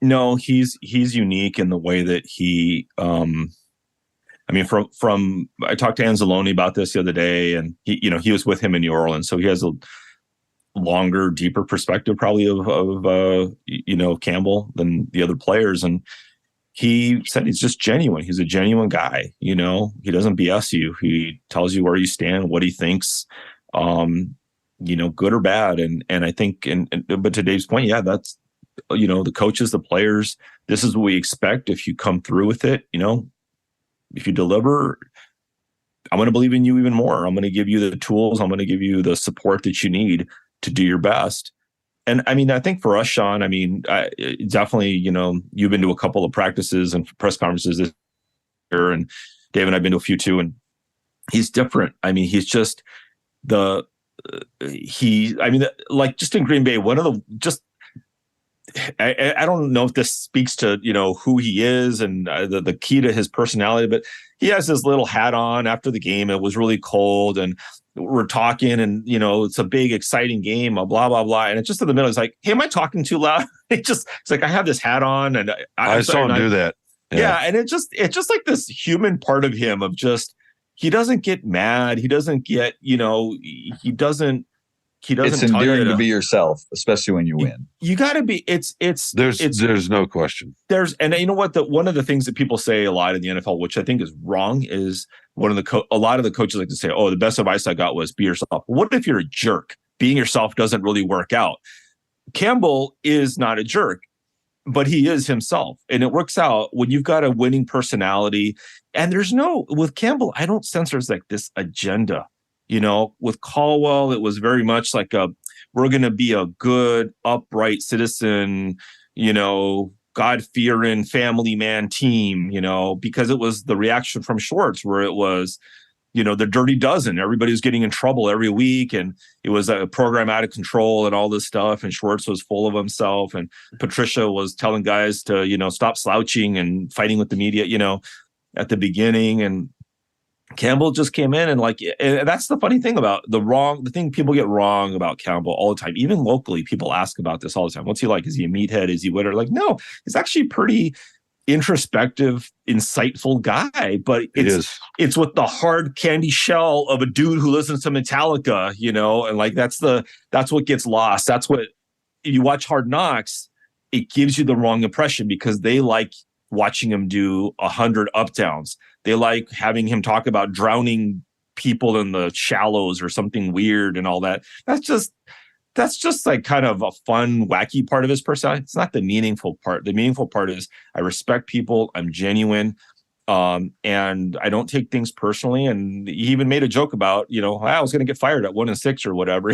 C: No, he's unique in the way that he. I mean, from I talked to Anzalone about this the other day, and he was with him in New Orleans, so he has a longer, deeper perspective probably of Campbell than the other players, and he said he's just genuine. He's a genuine guy. He doesn't BS you. He tells you where you stand, what he thinks, good or bad, and I think but to Dave's point, yeah, that's the coaches, the players. This is what we expect if you come through with it. If you deliver, I'm going to believe in you even more. I'm going to give you the tools. I'm going to give you the support that you need to do your best. And I mean, I think for us, Shawn, I mean, definitely, you've been to a couple of practices and press conferences this year, and Dave and I've been to a few too. And he's different. I mean, he's just just in Green Bay, one of the I don't know if this speaks to who he is and the key to his personality, but he has his little hat on after the game. It was really cold, and we're talking, and it's a big, exciting game, blah blah blah, and it's just in the middle. He's like, "Hey, am I talking too loud?" It's like I have this hat on, and
B: I saw him do that.
C: Yeah, and it's just like this human part of him of just he doesn't get mad, he doesn't get he doesn't.
D: It's endearing to be yourself, especially when you win.
C: You got to be.
B: There's no question.
C: And you know what? One of the things that people say a lot in the NFL, which I think is wrong, is a lot of the coaches like to say, "Oh, the best advice I got was be yourself." What if you're a jerk? Being yourself doesn't really work out. Campbell is not a jerk, but he is himself, and it works out when you've got a winning personality. And with Campbell, I don't sense there's like this agenda. With Caldwell, it was very much like we're going to be a good, upright citizen, God-fearing family man team, because it was the reaction from Schwartz where it was, the Dirty Dozen. Everybody was getting in trouble every week, and it was a program out of control and all this stuff. And Schwartz was full of himself, and Patricia was telling guys to, stop slouching and fighting with the media, at the beginning. And Campbell just came in and that's the funny thing about the thing people get wrong about Campbell all the time. Even locally, people ask about this all the time. What's he like? Is he a meathead? Is he whatever? Like, no, he's actually a pretty introspective, insightful guy, but it's with the hard candy shell of a dude who listens to Metallica, and that's what gets lost. That's what you watch Hard Knocks. It gives you the wrong impression because they like watching him do 100 up downs. They like having him talk about drowning people in the shallows or something weird and all that. That's just like kind of a fun, wacky part of his personality. It's not the meaningful part. The meaningful part is I respect people. I'm genuine. And I don't take things personally. And he even made a joke about, I was going to get fired at 1-6 or whatever.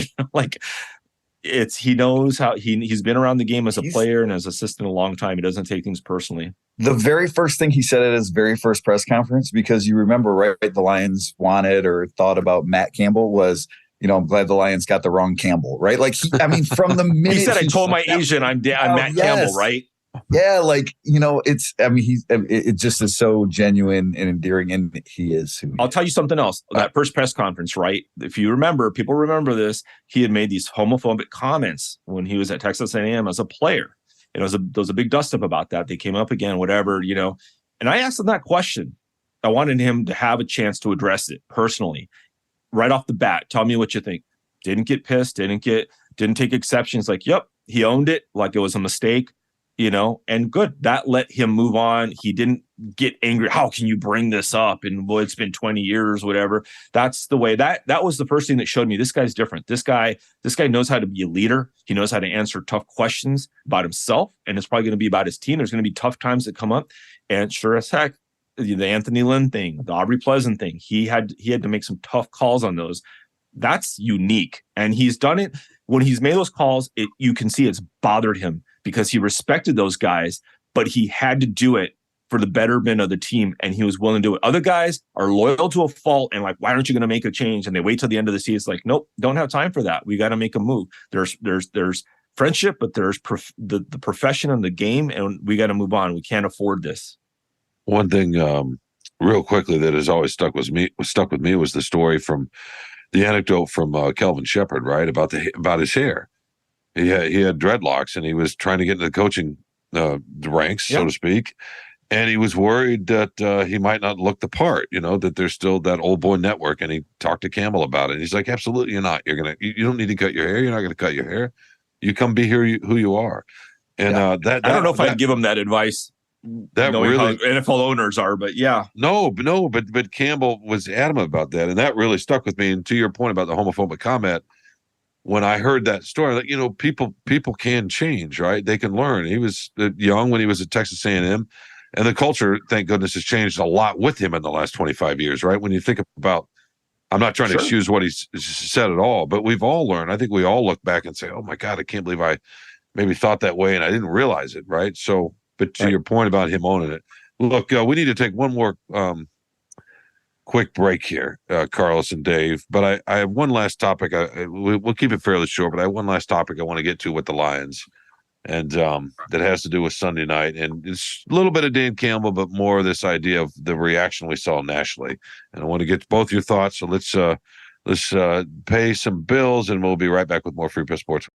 C: He knows how he's been around the game as a player and as assistant a long time. He doesn't take things personally.
D: The very first thing he said at his very first press conference, because you remember, right, the Lions wanted or thought about Matt Campbell was, I'm glad the Lions got the wrong Campbell, right? Like, from the minute
C: he said, I told my agent I'm Matt Campbell, right?
D: Yeah, it just is so genuine and endearing, and he is who he
C: I'll tell you something else. That first press conference, right? If you remember, people remember this, he had made these homophobic comments when he was at Texas A&M as a player. And there was a big dust up about that. They came up again, whatever, And I asked him that question. I wanted him to have a chance to address it personally, right off the bat. Tell me what you think. Didn't get pissed. Didn't take exceptions. Like, yep, he owned it. Like it was a mistake. And good. That let him move on. He didn't get angry. How can you bring this up? And it's been 20 years, whatever. That's the way that was the first thing that showed me this guy's different. This guy knows how to be a leader. He knows how to answer tough questions about himself. And it's probably going to be about his team. There's going to be tough times that come up. And sure as heck, the Anthony Lynn thing, the Aubrey Pleasant thing, he had to make some tough calls on those. That's unique. And he's done it when he's made those calls. You can see it's bothered him, because he respected those guys, but he had to do it for the betterment of the team, and he was willing to do it. Other guys are loyal to a fault and like, why aren't you going to make a change? And they wait till the end of the season. It's like, nope, don't have time for that. We got to make a move. There's friendship, but there's the profession and the game, and we got to move on. We can't afford this.
B: One thing, real quickly, that has always stuck with me was the story from the anecdote from Kelvin Shepherd, right, about his hair. He had dreadlocks, and he was trying to get into the coaching the ranks, so to speak. And he was worried that he might not look the part, that there's still that old boy network. And he talked to Campbell about it. And he's like, absolutely, you're not. You don't need to cut your hair. You're not going to cut your hair. You come be here who you are. And
C: I don't know if I'd give him that advice.
B: That really
C: how NFL owners are, but yeah.
B: No, but Campbell was adamant about that. And that really stuck with me. And to your point about the homophobic comment, when I heard that story, like, people can change, right? They can learn. He was young when he was at Texas A&M. And the culture, thank goodness, has changed a lot with him in the last 25 years, right? When you think about, I'm not trying to excuse what he said at all, but we've all learned. I think we all look back and say, oh my God, I can't believe I maybe thought that way and I didn't realize it, right? So, but to your point about him owning it, look, we need to take one more quick break here, Carlos and Dave. But I have one last topic. We'll keep it fairly short, but I have one last topic I want to get to with the Lions. And that has to do with Sunday night. And it's a little bit of Dan Campbell, but more of this idea of the reaction we saw nationally. And I want to get both your thoughts. So let's pay some bills, and we'll be right back with more Free Press Sports.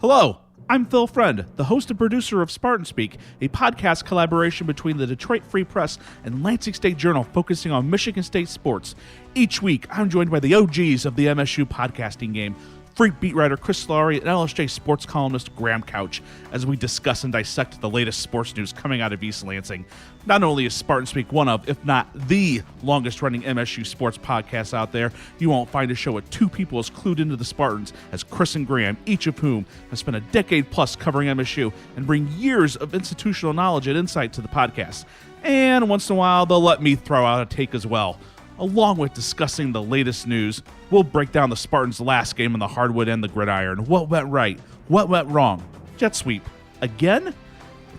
E: Hello, I'm Phil Friend, the host and producer of Spartan Speak, a podcast collaboration between the Detroit Free Press and Lansing State Journal focusing on Michigan State sports. Each week, I'm joined by the OGs of the MSU podcasting game, Freak beat writer Chris Laurie and LSJ sports columnist Graham Couch, as we discuss and dissect the latest sports news coming out of East Lansing. Not only is Spartan Speak one of, if not the longest-running MSU sports podcasts out there, you won't find a show with two people as clued into the Spartans as Chris and Graham, each of whom have spent a decade-plus covering MSU and bring years of institutional knowledge and insight to the podcast. And once in a while, they'll let me throw out a take as well. Along with discussing the latest news, we'll break down the Spartans' last game on the hardwood and the gridiron. What went right? What went wrong? Jet sweep. Again?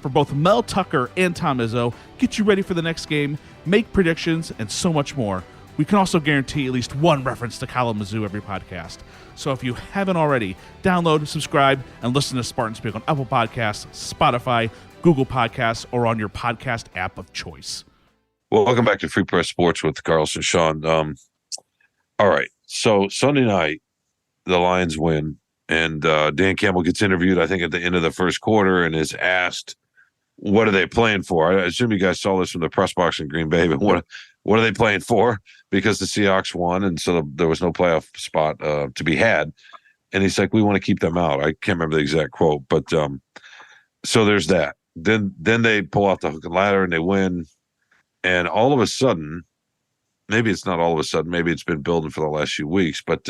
E: For both Mel Tucker and Tom Izzo, get you ready for the next game, make predictions, and so much more. We can also guarantee at least one reference to Kalamazoo every podcast. So if you haven't already, download, subscribe, and listen to Spartan Speak on Apple Podcasts, Spotify, Google Podcasts, or on your podcast app of choice.
B: Well, welcome back to Free Press Sports with Carlos and Shawn. All right. So Sunday night, the Lions win, and Dan Campbell gets interviewed, I think, at the end of the first quarter and is asked, what are they playing for? I assume you guys saw this from the press box in Green Bay, but what are they playing for? Because the Seahawks won, and so there was no playoff spot to be had. And he's like, we want to keep them out. I can't remember the exact quote, but so there's that. Then they pull out the hook and ladder and they win. And all of a sudden, maybe it's not all of a sudden, maybe it's been building for the last few weeks, but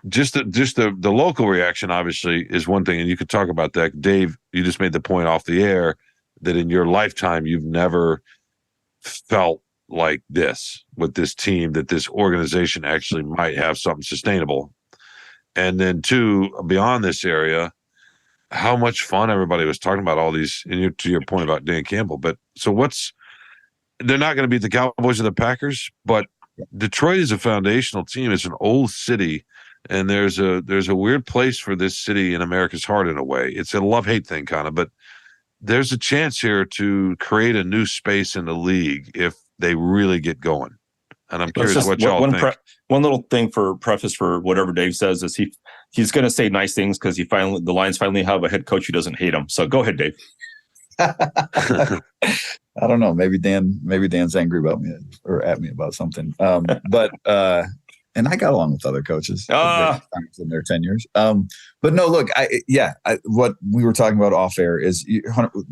B: just the local reaction obviously is one thing. And you could talk about that. Dave, you just made the point off the air that in your lifetime, you've never felt like this with this team, that this organization actually might have something sustainable. And then two, beyond this area, how much fun everybody was talking about all these, and to your point about Dan Campbell. But so they're not going to beat the Cowboys or the Packers, but Detroit is a foundational team. It's an old city, and there's a weird place for this city in America's heart in a way. It's a love-hate thing kind of, but there's a chance here to create a new space in the league if they really get going. And I'm curious what y'all think.
C: One little thing for preface for whatever Dave says is he's going to say nice things because the Lions finally have a head coach who doesn't hate him. So go ahead, Dave.
D: I don't know. Maybe Dan's angry about me or at me about something. But and I got along with other coaches in their tenures. But no, look, what we were talking about off air is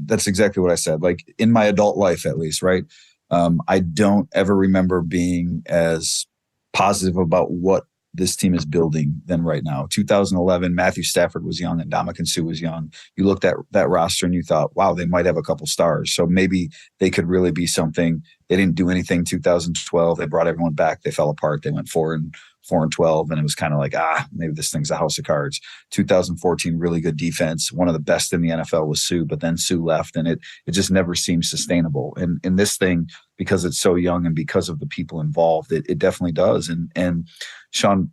D: that's exactly what I said. Like in my adult life, at least, right? I don't ever remember being as positive about what this team is building than right now. 2011, Matthew Stafford was young and Ndamukong Suh was young. You looked at that roster and you thought, wow, they might have a couple stars. So maybe they could really be something. They didn't do anything 2012. They brought everyone back. They fell apart. They went 4-12. And it was kind of like, maybe this thing's a house of cards. 2014, really good defense. One of the best in the NFL was Suh, but then Suh left and it just never seemed sustainable. And in this thing, because it's so young and because of the people involved, it definitely does. And Shawn,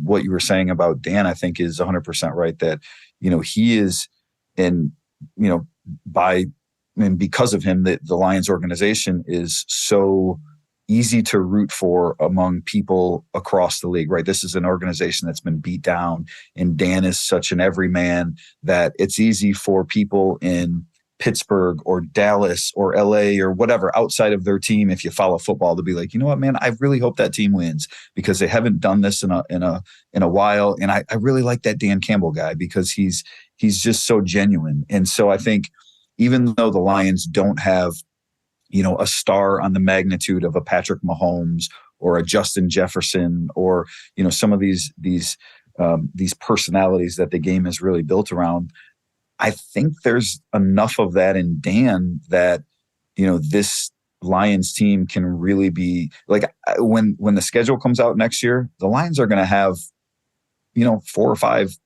D: what you were saying about Dan, I think is 100% right, that, he is because of him, the Lions organization is so easy to root for among people across the league, right? This is an organization that's been beat down, and Dan is such an everyman that it's easy for people in Pittsburgh or Dallas or LA or whatever outside of their team, if you follow football, to be like, you know what, man, I really hope that team wins because they haven't done this in a while. And I really like that Dan Campbell guy because he's just so genuine. And so I think even though the Lions don't have, a star on the magnitude of a Patrick Mahomes or a Justin Jefferson or, some of these personalities that the game is really built around, I think there's enough of that in Dan that, this Lions team can really be like when the schedule comes out next year, the Lions are going to have, 4 or 5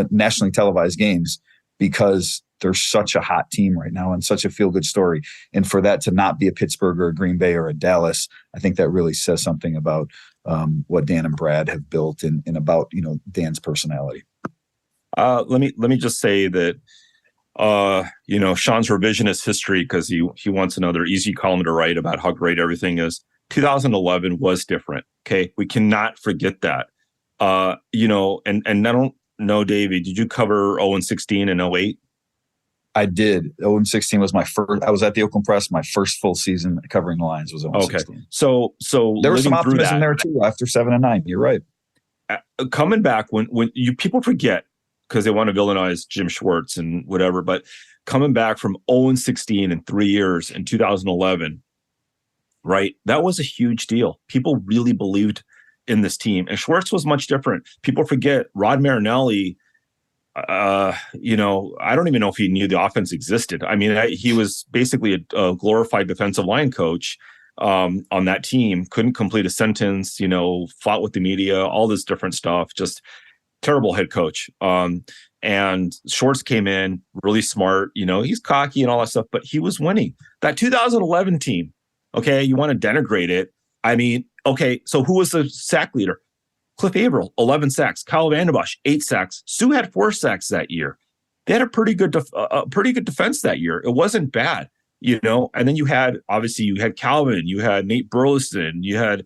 D: nationally televised games because they're such a hot team right now and such a feel-good story. And for that to not be a Pittsburgh or a Green Bay or a Dallas, I think that really says something about what Dan and Brad have built and about, Dan's personality.
C: Let me just say that Shawn's revisionist history, because he wants another easy column to write about how great everything is. 2011 was different. Okay, we cannot forget that. And I don't know, Davey, did you cover 0-16 and 08?
D: I did. 0-16 was my first. I was at the Oakland Press. My first full season covering the Lions was 0-16. Okay,
C: so
D: there was some optimism there too after 7-9. You're right.
C: Coming back when people forget, because they want to villainize Jim Schwartz and whatever, but coming back from 0-16 in 3 years in 2011, right? That was a huge deal. People really believed in this team. And Schwartz was much different. People forget Rod Marinelli, I don't even know if he knew the offense existed. I mean, he was basically a glorified defensive line coach on that team, couldn't complete a sentence, fought with the media, all this different stuff, just terrible head coach. And Schwartz came in really smart, he's cocky and all that stuff, but he was winning. That 2011 team, okay, you want to denigrate it. I mean, okay, so who was the sack leader? Cliff Averill, 11 sacks. Kyle Vandenbosch, 8 sacks. Sue had 4 sacks that year. They had a pretty good defense that year. It wasn't bad, And then you had Calvin, you had Nate Burleson, you had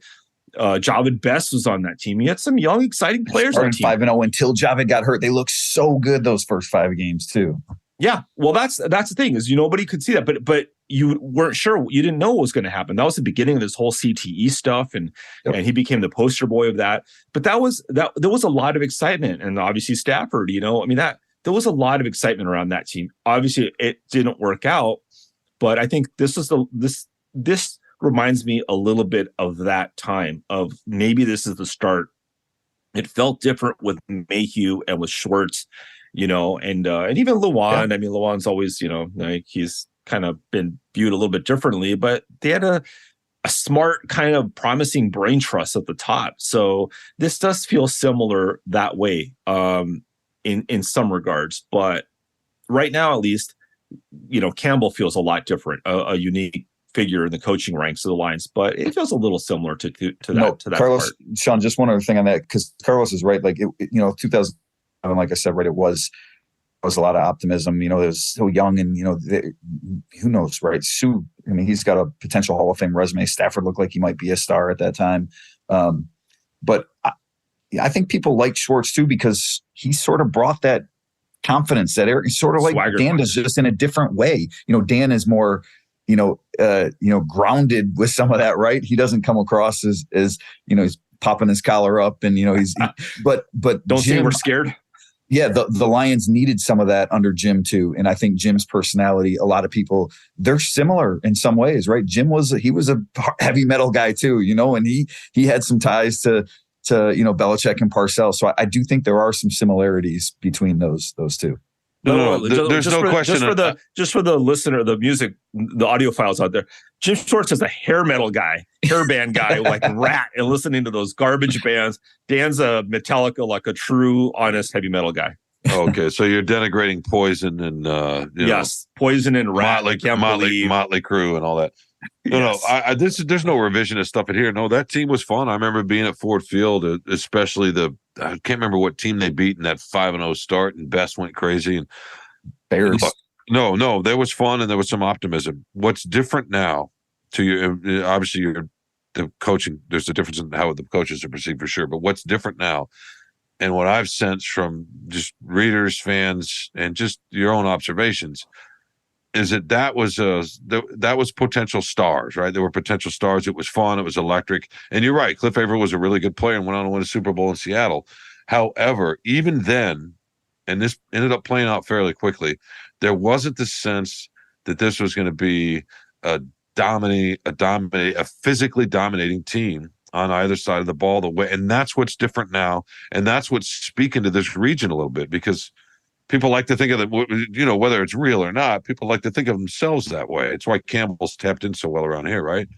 C: Javid Best was on that team. You had some young, exciting players on the team.
D: 5-0 until Javid got hurt. They looked so good those first 5 games too.
C: Yeah, well, that's the thing is nobody could see that, but you weren't sure. You didn't know what was going to happen. That was the beginning of this whole CTE stuff, and he became the poster boy of that. But there was a lot of excitement, and obviously Stafford. There was a lot of excitement around that team. Obviously, it didn't work out, but I think this reminds me a little bit of that time of maybe this is the start. It felt different with Mayhew and with Schwartz. And even Lewan. Yeah. I mean, Lewan's always, he's kind of been viewed a little bit differently, but they had a smart kind of promising brain trust at the top. So this does feel similar that way in some regards. But right now, at least, Campbell feels a lot different, a unique figure in the coaching ranks of the Lions, but it feels a little similar to that
D: Carlos,
C: part.
D: Shawn, just one other thing on that, because Carlos is right. Like, 2000. Like I said, right, it was a lot of optimism. It was so young, and who knows, right? Sue, I mean, he's got a potential Hall of Fame resume. Stafford looked like he might be a star at that time, but I think people like Schwartz too because he sort of brought that confidence, that sort of like swagger. Dan does, just in a different way. Dan is more, grounded with some of that, right? He doesn't come across as he's popping his collar up, and but
C: don't say we're scared.
D: Yeah, the Lions needed some of that under Jim too, and I think Jim's personality. A lot of people, they're similar in some ways, right? Jim was a heavy metal guy too, and he had some ties to Belichick and Parcells. So I do think there are some similarities between those two.
B: No, there's no question.
C: Just for the listener, the audio files out there, Jim Schwartz is a hair band guy, like Rat, and listening to those garbage bands. Dan's a Metallica, like a true, honest heavy metal guy.
B: Okay, so you're denigrating Poison and
C: yes, Poison and Rat,
B: Motley Crue and all that. No, there's no revisionist stuff in here. No, that team was fun. I remember being at Ford Field, especially I can't remember what team they beat in that 5-0 start, and Best went crazy. And
D: Bears.
B: No, there was fun and there was some optimism. What's different now to you? Obviously, the coaching. There's a difference in how the coaches are perceived for sure. But what's different now, and what I've sensed from just readers, fans, and just your own observations, is that was potential stars, right? There were potential stars. It was fun. It was electric. And you're right. Cliff Averill was a really good player and went on to win a Super Bowl in Seattle. However, even then, and this ended up playing out fairly quickly, there wasn't the sense that this was going to be a physically dominating team on either side of the ball. And that's what's different now. And that's what's speaking to this region a little bit, because people like to think of it, whether it's real or not, people like to think of themselves that way. It's why Campbell's tapped in so well around here, right?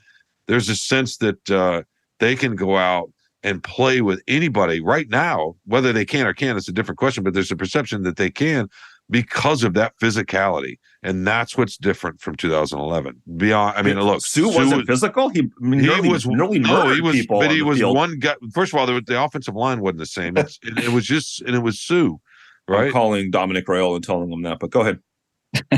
B: There's a sense that they can go out and play with anybody right now. Whether they can or can't, it's a different question, but there's a perception that they can because of that physicality. And that's what's different from 2011. Look,
C: Sue wasn't physical. He was people.
B: But he was one guy. First of all, the offensive line wasn't the same. It was Sue. Right?
C: I'm calling Dominic Royal and telling him that, but go ahead.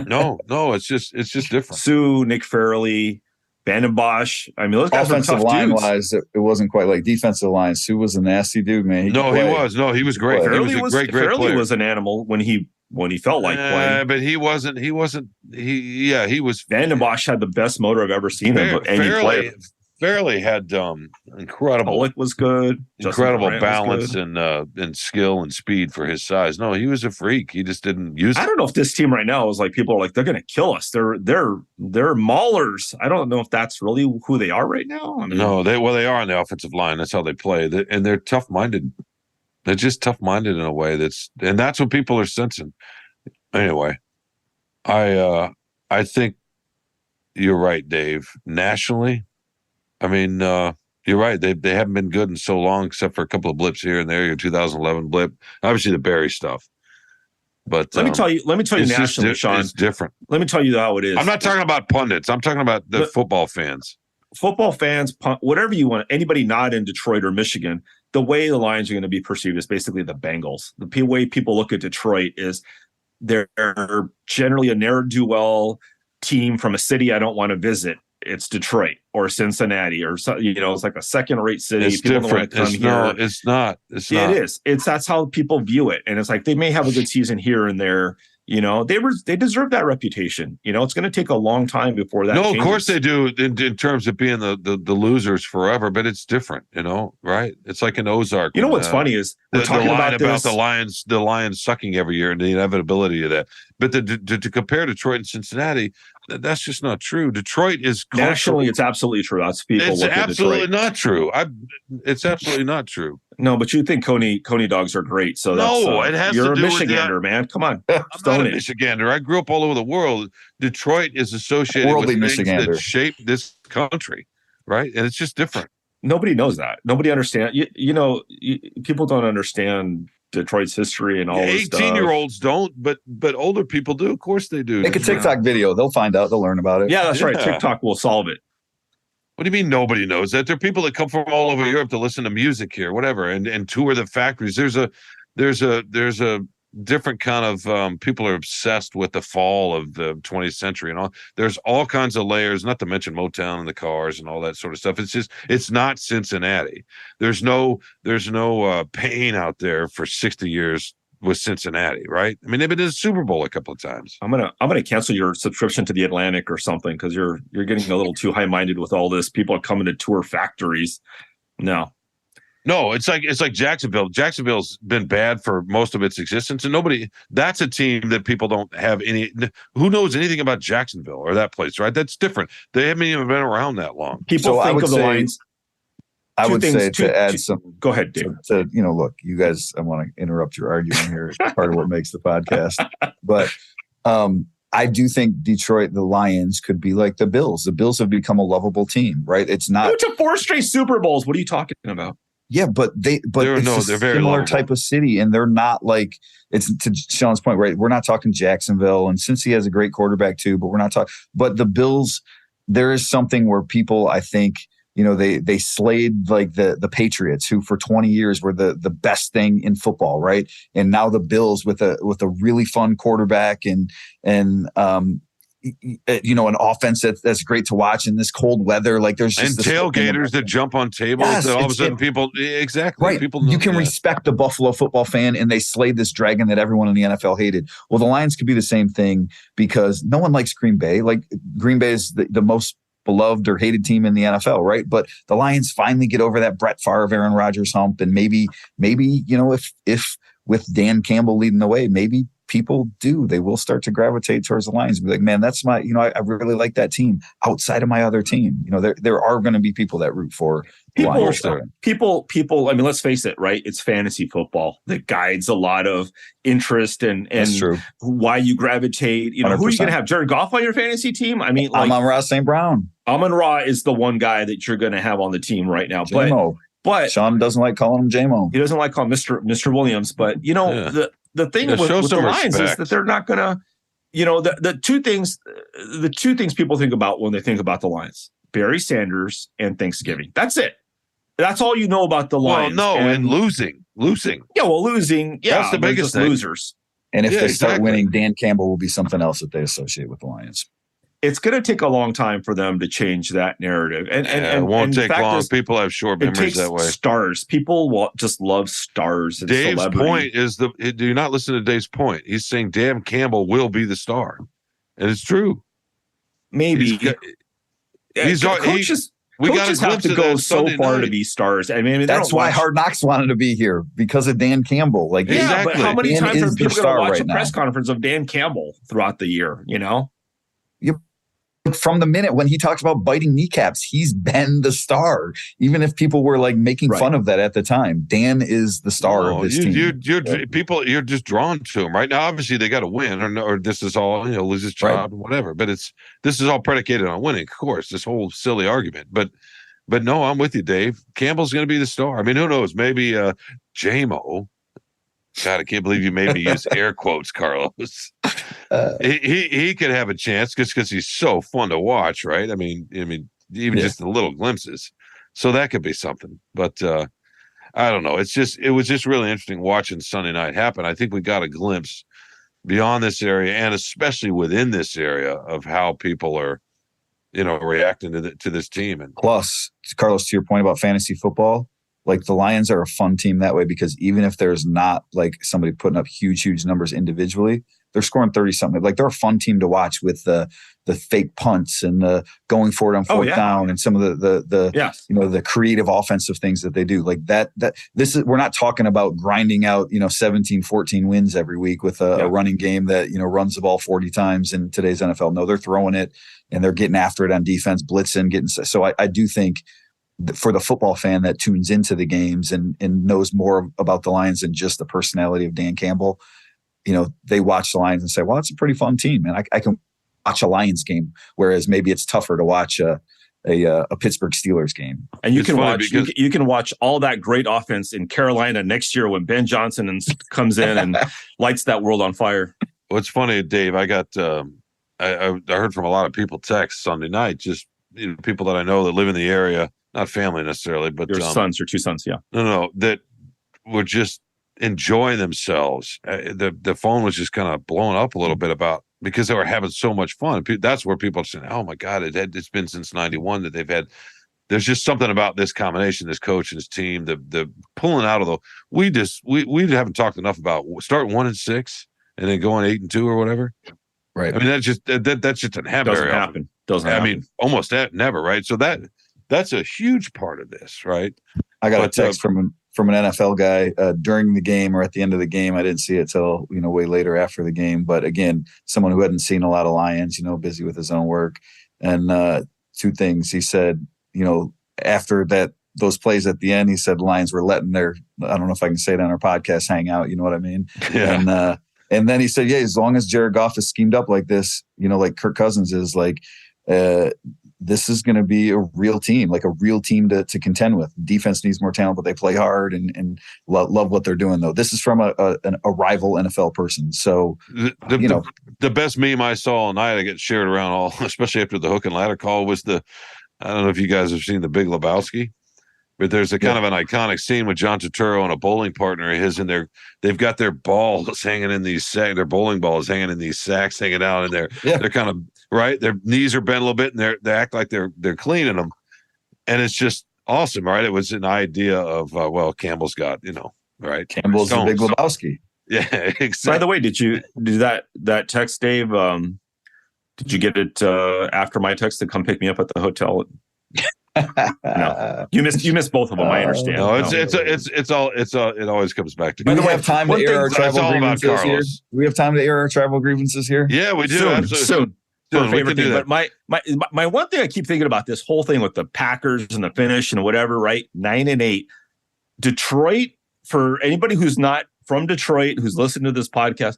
B: No, it's just different.
C: Sue, Nick Fairley, Vanden Bosch. I mean, those guys
D: offensive
C: are tough
D: line
C: dudes.
D: wise, it wasn't quite like defensive line. Sue was a nasty dude, man.
B: He was great.
C: Fairley
B: He was a great player.
C: Fairley was an animal when he felt like playing.
B: But he wasn't. He was.
C: Vanden Bosch had the best motor I've ever seen him. Any player.
B: Fairley had incredible.
C: Pollock was good.
B: Incredible balance and skill and speed for his size. No, he was a freak. He just didn't use it.
C: I don't know if this team right now is like, people are like, they're going to kill us. They're maulers. I don't know if that's really who they are right now.
B: No, they are on the offensive line. That's how they play. And they're tough-minded. They're just tough-minded in a way and that's what people are sensing. Anyway, I think you're right, Dave. Nationally, you're right. They haven't been good in so long, except for a couple of blips here and there. Your 2011 blip, obviously the Barry stuff. But
C: let me tell you nationally, Shawn,
B: it's different.
C: Let me tell you how it is.
B: I'm not talking about pundits. I'm talking about the football fans.
C: Football fans, whatever you want, anybody not in Detroit or Michigan, the way the Lions are going to be perceived is basically the Bengals. The way people look at Detroit is they're generally a ne'er-do-well team from a city I don't want to visit. It's Detroit or Cincinnati or it's like a second-rate city.
B: It's
C: people
B: different.
C: Don't want to come here.
B: It's not.
C: It is. That's how people view it. And it's like they may have a good season here and there. They deserve that reputation. It's going to take a long time before that.
B: No, of course they do in terms of being the losers forever, but it's different, right? It's like an Ozark.
C: What's funny is we're talking about
B: the Lions sucking every year and the inevitability of that. But to compare Detroit and Cincinnati, that's just not true. Detroit is
C: nationally, it's absolutely true. That's people.
B: It's absolutely not true. It's absolutely not true.
C: No, but you think Coney dogs are great. So
B: it has
C: you're
B: to do
C: a Michigander, man. Come on,
B: I'm not a Michigander. I grew up all over the world. Detroit is associated with things that shape this country, right? And it's just different.
C: Nobody knows that. Nobody understands. People don't understand Detroit's history and all this stuff.
B: 18-year-olds don't, but older people do. Of course they do.
D: Make a TikTok video. They'll find out. They'll learn about it.
C: Yeah, that's right. TikTok will solve it.
B: What do you mean nobody knows that? There are people that come from all over Europe to listen to music here, whatever, and tour the factories. There's a different kind of people are obsessed with the fall of the 20th century and all. There's all kinds of layers, not to mention Motown and the Cars and all that sort of stuff. It's not Cincinnati. There's no pain out there for 60 years with Cincinnati, right? I mean, they've been to the Super Bowl a couple of times.
C: I'm gonna cancel your subscription to the Atlantic or something because you're getting a little too high-minded with all this. People are coming to tour factories. No,
B: it's like Jacksonville. Jacksonville's been bad for most of its existence, and that's a team that people don't have any. Who knows anything about Jacksonville or that place, right? That's different. They haven't even been around that long.
C: People think of the Lions.
D: I would say to add some.
C: Go ahead, Dave.
D: Look, you guys. I want to interrupt your argument here. It's part of what makes the podcast. But I do think Detroit, the Lions, could be like the Bills. The Bills have become a lovable team, right? It's not.
C: They went to 4 straight Super Bowls. What are you talking about?
D: Yeah, but they're a similar type of city, and they're not like it's to Shawn's point, right? We're not talking Jacksonville, and since he has a great quarterback too, but we're not talking. But the Bills, there is something where people, I think. They slayed like the Patriots, who for 20 years were the best thing in football, right? And now the Bills with a really fun quarterback and an offense that's great to watch in this cold weather. Like there's just
B: tailgaters that jump on tables.
D: Yes,
B: that all of a sudden people
D: right.
B: People
D: you can respect the Buffalo football fan, and they slayed this dragon that everyone in the NFL hated. Well, the Lions could be the same thing because no one likes Green Bay. Like Green Bay is the most beloved or hated team in the NFL, right? But the Lions finally get over that Brett Favre, Aaron Rodgers hump, and maybe if with Dan Campbell leading the way, maybe people they will start to gravitate towards the Lions and be like, man, that's my, I really like that team outside of my other team. There are going to be people that root for
C: people. I mean, let's face it, right? It's fantasy football that guides a lot of interest and why you gravitate. Who are you going to have? Jared Goff on your fantasy team? I mean,
D: Amon-Ra St. Brown.
C: Amon-Ra is the one guy that you're going to have on the team right now. But
D: Shawn doesn't like calling him J-Mo.
C: He doesn't like calling Mr. Williams. But the thing with the Lions is that they're not going to. The two things people think about when they think about the Lions: Barry Sanders and Thanksgiving. That's it. That's all you know about the Lions.
B: Well, no, and losing.
C: Yeah, losing. Yeah,
B: that's the biggest thing.
C: Losers.
D: And if they start winning, Dan Campbell will be something else that they associate with the Lions.
C: It's going to take a long time for them to change that narrative. And
B: it won't take long. People have short memories that way.
C: Stars. People just love stars. And
B: Dave's
C: celebrity.
B: point is do you not listen to Dave's point? He's saying Dan Campbell will be the star. And it's true.
C: Maybe. Coaches have to go so far to be stars. I mean,
D: that's why Hard Knocks wanted to be here because of Dan Campbell. Like,
C: exactly. But how many times are people going to watch a press
D: now.
C: Conference of Dan Campbell throughout the year?
D: From the minute when he talks about biting kneecaps, he's been the star. Even if people were like making fun of that at the time, Dan is the star of this team.
B: You're just drawn to him right now. Obviously, they got to win, or this is all lose his job, or whatever. But this is all predicated on winning, of course. This whole silly argument, but no, I'm with you, Dave. Campbell's going to be the star. I mean, who knows? Maybe J-Mo. God, I can't believe you made me use air quotes, Carlos. He could have a chance because he's so fun to watch, right? I mean, even just the little glimpses. So that could be something. But I don't know. It was just really interesting watching Sunday night happen. I think we got a glimpse beyond this area, and especially within this area, of how people are, reacting to this team. And
D: plus, Carlos, to your point about fantasy football. Like the Lions are a fun team that way because even if there's not like somebody putting up huge numbers individually, they're scoring 30-something. Like they're a fun team to watch with the fake punts and the going for it on fourth down and some of the creative offensive things that they do. Like we're not talking about grinding out 17-14 wins every week with a running game that runs the ball 40 times in today's NFL. No, they're throwing it and they're getting after it on defense, blitzing, so I do think. For the football fan that tunes into the games and knows more about the Lions than just the personality of Dan Campbell, they watch the Lions and say, well, it's a pretty fun team. And I can watch a Lions game, whereas maybe it's tougher to watch a Pittsburgh Steelers game.
C: And you can watch all that great offense in Carolina next year when Ben Johnson comes in and lights that world on fire.
B: What's funny, Dave, I got I heard from a lot of people text Sunday night, just people that I know that live in the area. Not family necessarily, but
C: your sons or two sons, yeah.
B: No, that were just enjoying themselves. The phone was just kind of blowing up a little bit because they were having so much fun. That's where people are saying, "Oh my God, it's been since '91 that they've had." There's just something about this combination, this coach and his team, the pulling out of the. We haven't talked enough about starting 1-6 and then going 8-2 or whatever.
D: Right.
B: I mean, that just doesn't happen.
C: Doesn't happen. Doesn't happen.
B: I mean, almost never. Right. So that's a huge part of this, right?
D: I got a text from an NFL guy during the game or at the end of the game. I didn't see it till way later after the game. But again, someone who hadn't seen a lot of Lions, busy with his own work. And two things he said, after those plays at the end, he said Lions were letting I don't know if I can say it on our podcast, hang out. You know what I mean?
B: Yeah.
D: And then he said, yeah, as long as Jared Goff is schemed up like this, like Kirk Cousins is, like. This is going to be a real team, like a real team to contend with. Defense needs more talent, but they play hard and love what they're doing, though. This is from a rival NFL person. So,
B: the best meme I saw all night, I get shared around especially after the hook and ladder call, was I don't know if you guys have seen The Big Lebowski. But there's a kind of an iconic scene with John Turturro and a bowling partner of his, and they've got their balls hanging in these sacks, their bowling balls hanging in these sacks, hanging out, and they're kind of right. Their knees are bent a little bit, and they act like they're cleaning them, and it's just awesome, right? It was an idea of Campbell's got right.
D: Campbell's the Big Lebowski.
B: Yeah, exactly.
C: By the way, did you do that text, Dave? Did you get it after my text to come pick me up at the hotel? No, you missed both of them. I understand.
B: No, it always comes back to.
D: Do we have time to air our travel grievances here? Do we have time to air our travel grievances here?
B: Yeah, we do.
C: Soon. Favorite thing. But my one thing I keep thinking about this whole thing with the Packers and the finish and whatever, right? 9-8. Detroit, for anybody who's not from Detroit, who's listening to this podcast,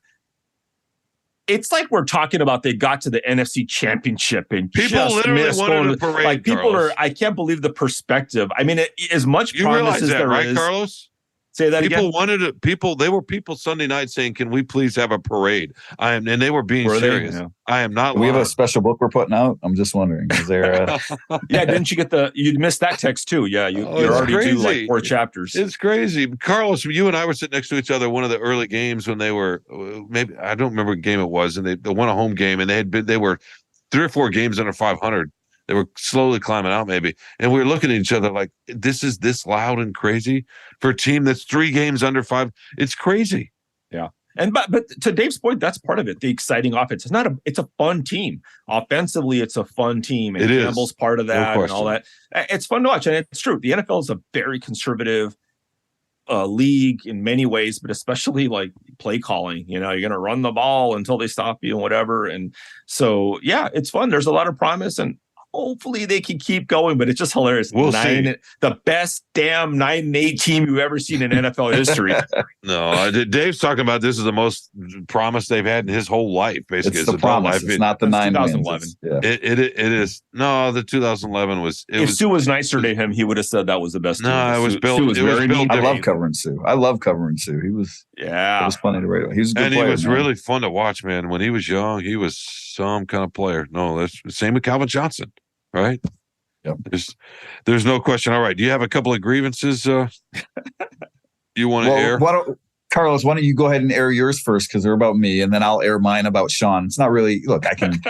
C: it's like we're talking about they got to the NFC Championship and
B: people
C: just
B: literally
C: missed
B: wanted a parade.
C: Like people
B: Carlos.
C: I can't believe the perspective. I mean, as much
B: you
C: promise
B: realize
C: as
B: that,
C: there
B: right,
C: is.
B: Carlos?
C: Say that
B: people
C: again.
B: wanted it. There were people Sunday night saying, "Can we please have a parade?" And they were being serious.
C: Yeah.
B: I am not.
D: We have a special book we're putting out. I'm just wondering, is there?
C: Yeah, didn't you get you missed that text too? Yeah, you already
B: crazy.
C: do like 4 chapters.
B: It's crazy, Carlos. You and I were sitting next to each other one of the early games when they were maybe I don't remember what game it was, and they won a home game, and they were 3 or 4 games under 500. They were slowly climbing out, maybe. And we were looking at each other like, this is this loud and crazy for a team that's 3 games under 5. It's crazy.
C: Yeah. And but to Dave's point, that's part of it. The exciting offense. It's a fun team. Offensively, it's a fun team. And Campbell's part of that and all that. It's fun to watch. And it's true. The NFL is a very conservative league in many ways, but especially like play calling. You're going to run the ball until they stop you and whatever. And so, yeah, it's fun. There's a lot of promise, and hopefully they can keep going, but it's just hilarious.
B: We'll see.
C: The best damn 9-8 team you've ever seen in NFL history.
B: No, Dave's talking about this is the most promise they've had in his whole life. Basically,
D: it's the promise. It's not the 9
C: 2011.
D: Yeah.
B: It is. No, the 2011 was.
C: If Sue was nicer to him, he would have said that was the best.
B: No,
C: team.
B: it was built.
C: Sue was very mean.
D: I love covering Sue. He was.
C: Yeah,
D: it was funny to read. He was a good
B: and
D: player,
B: he was
D: man.
B: really fun to watch, man. When he was young, he was some kind of player. No, that's the same with Calvin Johnson. Right.
D: Yep.
B: There's no question. All right. Do you have a couple of grievances you want to air?
D: Carlos, why don't you go ahead and air yours first, because they're about me, and then I'll air mine about Shawn. It's not really, look, I can,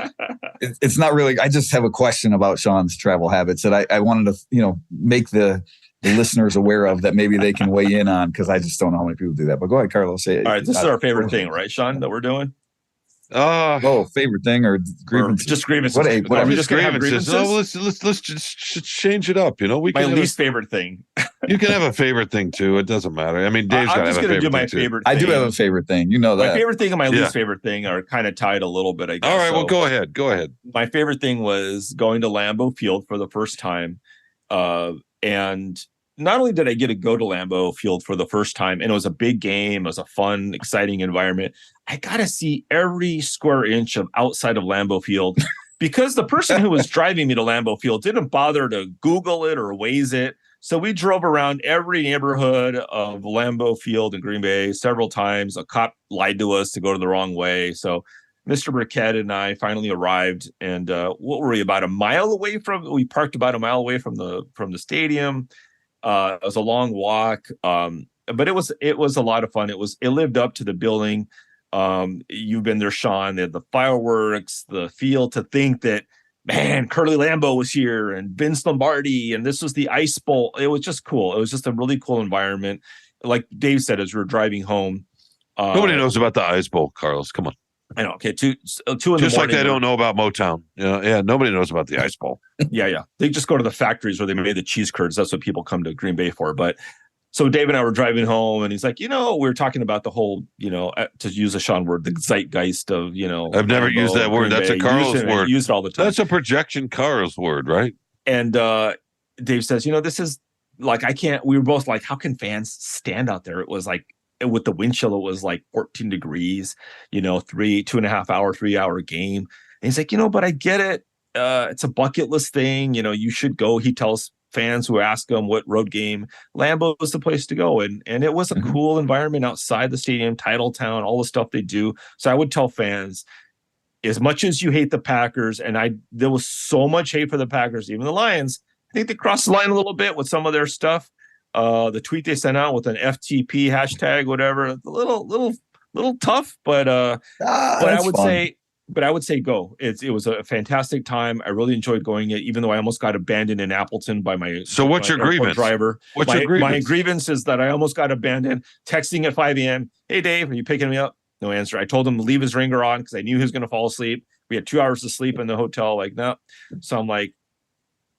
D: it's not really, I just have a question about Shawn's travel habits that I wanted to, make the listeners aware of, that maybe they can weigh in on, because I just don't know how many people do that. But go ahead, Carlos. Say it.
C: All right. This is our favorite thing, right, Shawn, that we're doing?
D: Favorite thing or grievances?
C: Just grievances.
D: What
C: we just grievances?
B: No, let's just change it up.
C: My least favorite thing.
B: You can have a favorite thing too. It doesn't matter. I mean, Dave's got to have a favorite thing too.
D: I do have a favorite thing. You know that.
C: My favorite thing and my least favorite thing are kind of tied a little bit, I guess.
B: All right, well, go ahead.
C: My favorite thing was going to Lambeau Field for the first time, and not only did I get to go to Lambeau Field for the first time, and it was a big game, it was a fun, exciting environment, I got to see every square inch of outside of Lambeau Field, because the person who was driving me to Lambeau Field didn't bother to Google it or Waze it. So we drove around every neighborhood of Lambeau Field in Green Bay several times. A cop lied to us to go to the wrong way. So Mr. Birkett and I finally arrived, and what were we, about a mile away from? We parked about a mile away from the stadium. It was a long walk, but it was a lot of fun. It lived up to the building. You've been there, Shawn. They had the fireworks, the field. To think that, man, Curly Lambeau was here and Vince Lombardi, and this was the Ice Bowl. It was just cool. It was just a really cool environment. Like Dave said, as we were driving home,
B: nobody knows about the Ice Bowl, Carlos. Come on.
C: I know. Okay, 2 in the morning.
B: Just like they don't know about Motown. Yeah, nobody knows about the Ice Bowl.
C: Yeah. They just go to the factories where they made the cheese curds. That's what people come to Green Bay for. But so Dave and I were driving home, and he's like, we were talking about the whole, to use a Shawn word, the zeitgeist of,
B: I've never used that word. That's a Carlos word.
C: Use it all the time.
B: That's a projection Carlos word, right?
C: And Dave says, this is like, we were both like, how can fans stand out there? It was like, with the wind chill, it was like 14 degrees, 2.5 hour, 3 hour game. And he's like, but I get it. It's a bucket list thing. You should go. He tells fans who ask him what road game, Lambeau was the place to go. And it was a cool environment outside the stadium, Title Town, all the stuff they do. So I would tell fans, as much as you hate the Packers, and there was so much hate for the Packers, even the Lions, they crossed the line a little bit with some of their stuff. The tweet they sent out with an FTP hashtag, whatever, a little tough, but I would
D: fun.
C: say go. It was a fantastic time. I really enjoyed going it, even though I almost got abandoned in Appleton by my
B: what's your grievance
C: driver.
B: What's your grievance?
C: My grievance is that I almost got abandoned. Texting at 5 a.m. Hey Dave, are you picking me up? No answer. I told him to leave his ringer on because I knew he was going to fall asleep. We had 2 hours to sleep in the hotel. Like, no. So I'm like,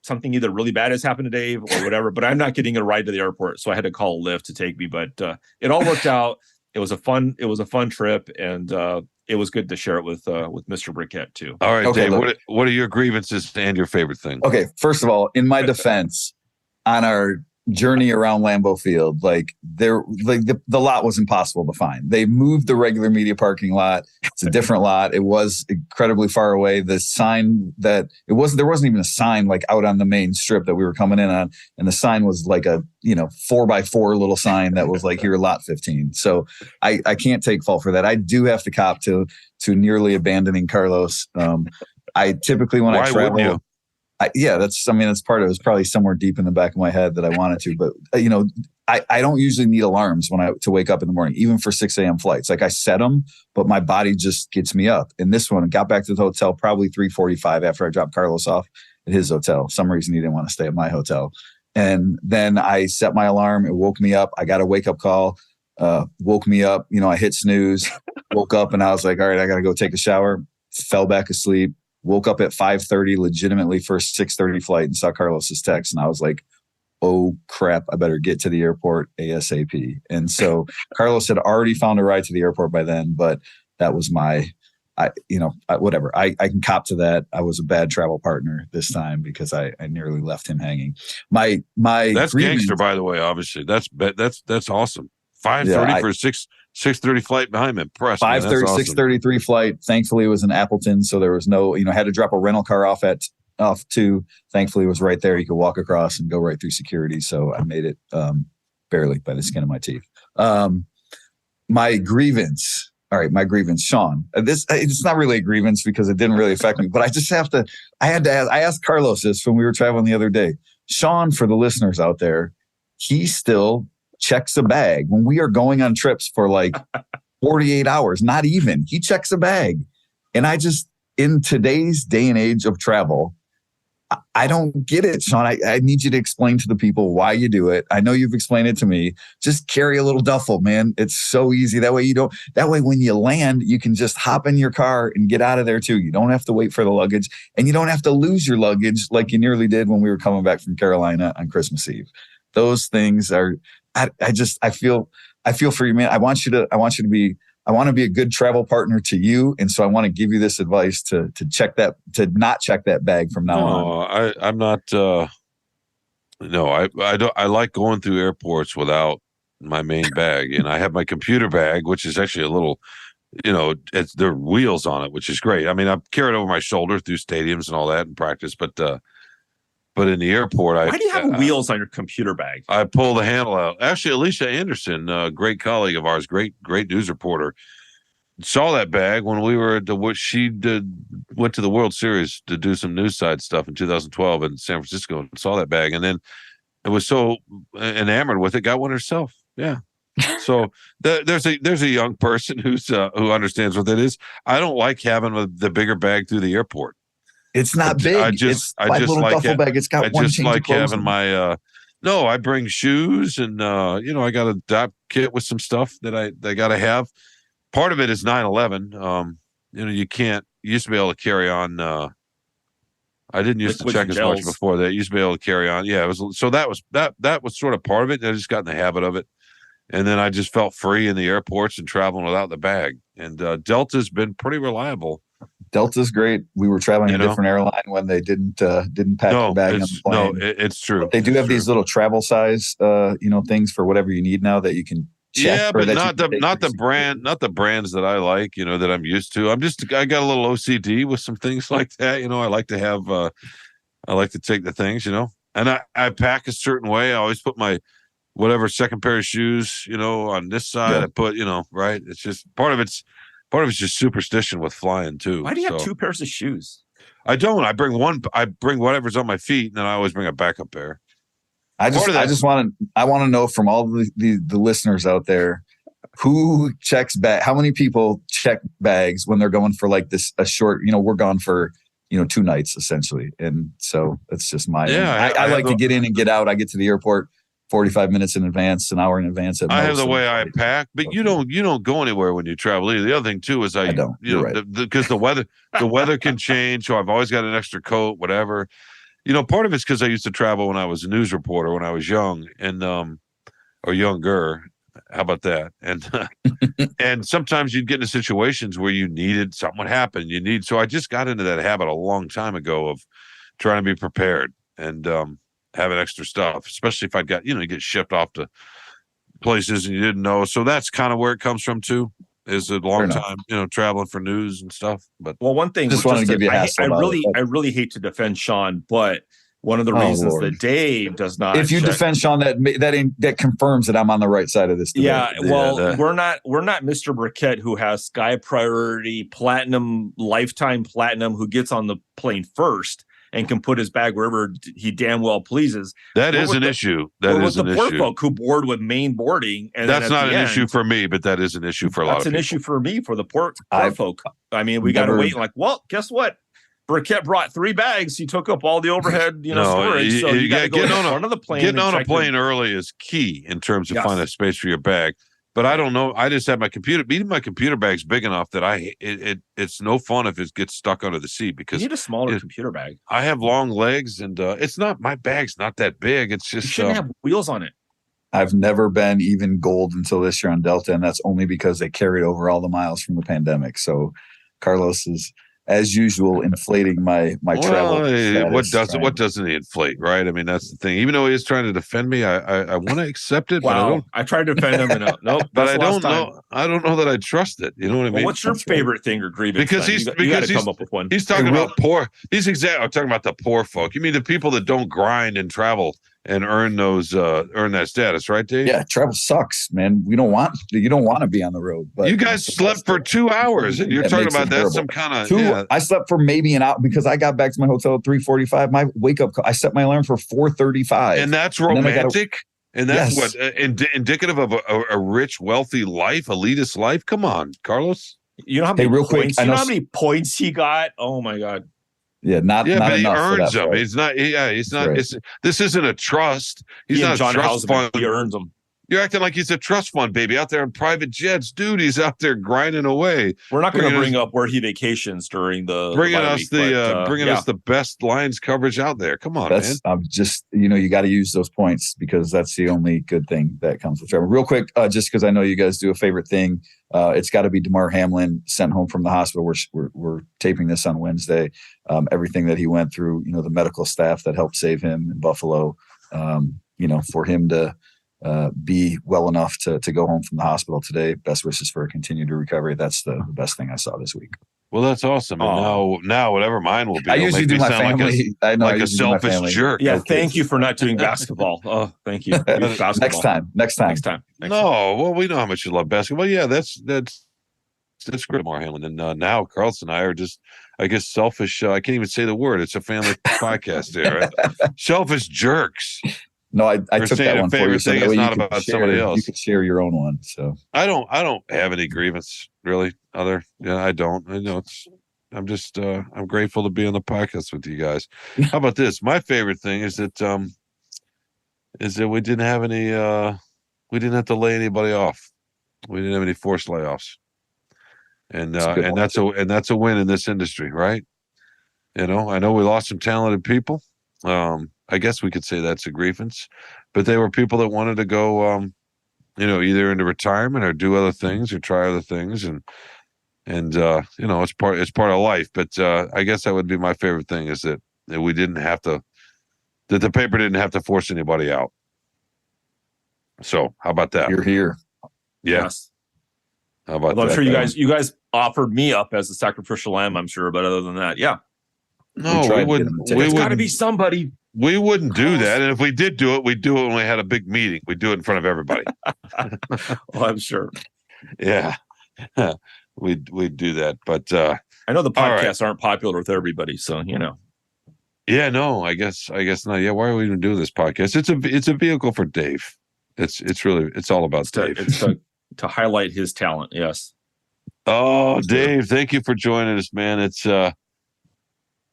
C: something either really bad has happened to Dave or whatever, but I'm not getting a ride to the airport. So I had to call a Lyft to take me, but it all worked out. It was a fun trip, and it was good to share it with Mr. Birkett too.
B: All right,
D: Okay,
B: Dave, what are your grievances and your favorite thing?
D: Okay, first of all, in my defense, on our journey around Lambeau Field, the lot was impossible to find. They moved the regular media parking lot. It's a different lot. It was incredibly far away. The sign there wasn't even a sign like out on the main strip that we were coming in on, and the sign was like a 4x4 little sign that was like, here, lot 15. So I can't take fault for that. I do have to cop to nearly abandoning Carlos. I typically when I travel. Wouldn't you? That's part of it. It's probably somewhere deep in the back of my head that I wanted to, but I don't usually need alarms to wake up in the morning, even for 6 a.m. flights. Like I set them, but my body just gets me up. And this one, I got back to the hotel probably 3:45 after I dropped Carlos off at his hotel. Some reason he didn't want to stay at my hotel. And then I set my alarm. It woke me up. I got a wake up call, woke me up. I hit snooze, woke up, and I was like, all right, I got to go take a shower. Fell back asleep. Woke up at 5:30, legitimately for a 6:30 flight, and saw Carlos's text. And I was like, oh, crap, I better get to the airport ASAP. And so Carlos had already found a ride to the airport by then, but that was whatever. I can cop to that. I was a bad travel partner this time because I nearly left him hanging. My
B: That's gangster, by the way, obviously. That's awesome. 5:30 for a 6:30 flight behind him. Impressed.
D: 5:30, awesome. 6:33 flight. Thankfully, it was in Appleton, so there was no, had to drop a rental car off too. Thankfully, it was right there. You could walk across and go right through security. So I made it barely by the skin of my teeth. My grievance. All right, my grievance, Shawn. It's not really a grievance because it didn't really affect me, but I just have to. I asked Carlos this when we were traveling the other day. Shawn, for the listeners out there, he still checks a bag when we are going on trips for like 48 hours, not even. He checks a bag. And in today's day and age of travel, I don't get it, Shawn. I need you to explain to the people why you do it. I know you've explained it to me. Just carry a little duffel, man. It's so easy. That way when you land, you can just hop in your car and get out of there too. You don't have to wait for the luggage, and you don't have to lose your luggage like you nearly did when we were coming back from Carolina on Christmas Eve. Those things are, I feel for you, man. I want to be a good travel partner to you. And so I want to give you this advice to not check that bag from now on.
B: I'm not, I like going through airports without my main bag. And I have my computer bag, which is actually a little, there are wheels on it, which is great. I mean, I carry it over my shoulder through stadiums and all that in practice, but in the airport,
C: why do you have wheels on your computer bag?
B: I pull the handle out. Actually, Alicia Anderson, a great colleague of ours, great news reporter, saw that bag when we were went to the World Series to do some news side stuff in 2012 in San Francisco, and saw that bag, and then it was so enamored with it, got one herself. Yeah. So there's a young person who understands what that is. I don't like having the bigger bag through the airport.
D: It's not big.
B: I just like
D: duffel bag. It's got one change of clothes
B: having my. No, I bring shoes and I got a DOP kit with some stuff that I got to have. Part of it is 9/11. You used to be able to carry on. I didn't used to check as much before that. Used to be able to carry on. Yeah, it was. So that was sort of part of it. I just got in the habit of it, and then I just felt free in the airports and traveling without the bag. And Delta's been pretty reliable.
D: Delta's great. We were traveling a different airline when they didn't pack your bag on the plane.
B: No, it's true.
D: But they do have these little travel size, things for whatever you need now that you can check.
B: Yeah, but not the brands that I like, that I'm used to. I got a little OCD with some things like that. I like to have, I like to take the things, and I pack a certain way. I always put my whatever second pair of shoes, on this side. Yeah. I put, right. It's just part of it's just superstition with flying too.
C: Why do you have two pairs of shoes?
B: I don't. I bring whatever's on my feet, and then I always bring a backup pair.
D: I want to know from all the listeners out there, who checks bag? How many people check bags when they're going for like a short? We're gone for 2 nights essentially, and so it's just my.
B: Yeah,
D: I like to get in and get out. I get to the airport 45 minutes in advance, an hour in advance.
B: I have the way I pack, but you don't go anywhere when you travel either. The other thing too is I don't. Because the weather can change, so I've always got an extra coat, whatever. Part of it's because I used to travel when I was a news reporter when I was young and or younger. How about that? And and sometimes you'd get into situations where you needed something would happen. So I just got into that habit a long time ago of trying to be prepared and having extra stuff, especially if I got you get shipped off to places and you didn't know. So that's kind of where it comes from too. Is a long time, traveling for news and stuff. But
C: one thing,
D: just wanted to give you a hassle.
C: I really hate to defend Shawn, but one of the reasons that Dave does not.
D: If you defend Shawn, that confirms that I'm on the right side of this debate.
C: Yeah, well, we're not Mr. Birkett, who has Sky Priority Platinum, Lifetime Platinum, who gets on the plane first and can put his bag wherever he damn well pleases.
B: That is an issue. That is an issue.
C: Poor folk who board with main boarding. And
B: that's not an issue for me, but that is an issue for a lot of people.
C: That's an issue for me, for the poor folk. I mean, we got to wait. Like, well, guess what? Birkett brought 3 bags. He took up all the overhead, storage. So you got to go in front of the plane.
B: Getting on a plane early is key in terms of finding a space for your bag. But I don't know. I just have my computer. Even my computer bag's big enough that it's no fun if it gets stuck under the seat because
C: you need a smaller computer bag.
B: I have long legs and it's not my bag's not that big. It's just
C: you shouldn't have wheels on it.
D: I've never been even gold until this year on Delta, and that's only because they carried over all the miles from the pandemic. So Carlos is, as usual, inflating my travel.
B: What doesn't he inflate, right? I mean, that's the thing. Even though he is trying to defend me, I want to accept it.
C: Wow.
B: But
C: I tried to defend him, and nope.
B: But I don't know. I don't know that I trust it. You know what I mean?
C: What's your favorite thing or grievance?
B: Because
C: you got to come up with one.
B: He's talking about poor. I'm talking about the poor folk. You mean the people that don't grind and travel and earn that status, right, Dave?
D: Yeah, travel sucks, man. You don't want to be on the road. But
B: you guys slept for 2 hours, and you're talking about that some kind of.
D: I slept for maybe an hour because I got back to my hotel at 3:45. My wake up call, I set my alarm for 4:35,
B: and that's romantic. And that's what indicative of a rich, wealthy life, elitist life. Come on, Carlos.
C: You know how many points? You know how many points he got? Oh my God.
D: Yeah, not
B: but he
D: enough
B: earns them.
D: Right.
B: He's not. Yeah, he's not. Right. This isn't a trust. He's not a trust fund.
C: He earns them.
B: You're acting like he's a trust fund baby out there in private jets, dude. He's out there grinding away.
C: We're not going to bring up where he vacations during
B: bringing us the best Lions coverage out there. Come on, man.
D: I'm just you got to use those points because that's the only good thing that comes with travel. Real quick, just because I know you guys do a favorite thing, it's got to be DeMar Hamlin sent home from the hospital. We're taping this on Wednesday. Everything that he went through, the medical staff that helped save him in Buffalo. For him to be well enough to go home from the hospital today. Best wishes for a continued recovery. That's the best thing I saw this week.
B: Well, that's awesome. And now whatever mine will be,
D: I usually do my family.
B: Like a selfish jerk.
C: Yeah, thank you for not doing basketball. Oh, thank you.
D: Next time.
B: No, well, we know how much you love basketball. Yeah, that's great, More Hamlin. And now Carlos and I are just, I guess, selfish. I can't even say the word. It's a family podcast here, right? Selfish jerks.
D: No, I took that one for you.
B: So it's not about somebody else.
D: You could share your own one. So
B: I don't have any grievance really. I don't. I'm just I'm grateful to be on the podcast with you guys. How about this? My favorite thing is that we didn't have any. We didn't have to lay anybody off. We didn't have any forced layoffs, and that's a win in this industry, right? I know we lost some talented people. I guess we could say that's a grievance, but they were people that wanted to go, either into retirement or do other things or try other things, and it's part of life. But I guess that would be my favorite thing is that we didn't have to, that the paper didn't have to force anybody out. So how about that?
D: You're here.
B: Yeah.
C: Yes.
B: How about
C: that? I'm sure
B: you
C: guys offered me up as a sacrificial lamb. I'm sure, but other than that, yeah.
B: No, we wouldn't.
C: It's got to be somebody.
B: We wouldn't do that, and if we did do it, we'd do it when we had a big meeting. We'd do it in front of everybody.
C: Well, I'm sure.
B: Yeah, we'd do that. But
C: I know the
B: All right.
C: podcasts aren't popular with everybody, so you know.
B: Yeah, no, I guess not. Yeah, why are we even doing this podcast? It's a vehicle for Dave. It's all about Dave.
C: It's to highlight his talent. Yes.
B: Oh, Dave, thank you for joining us, man. It's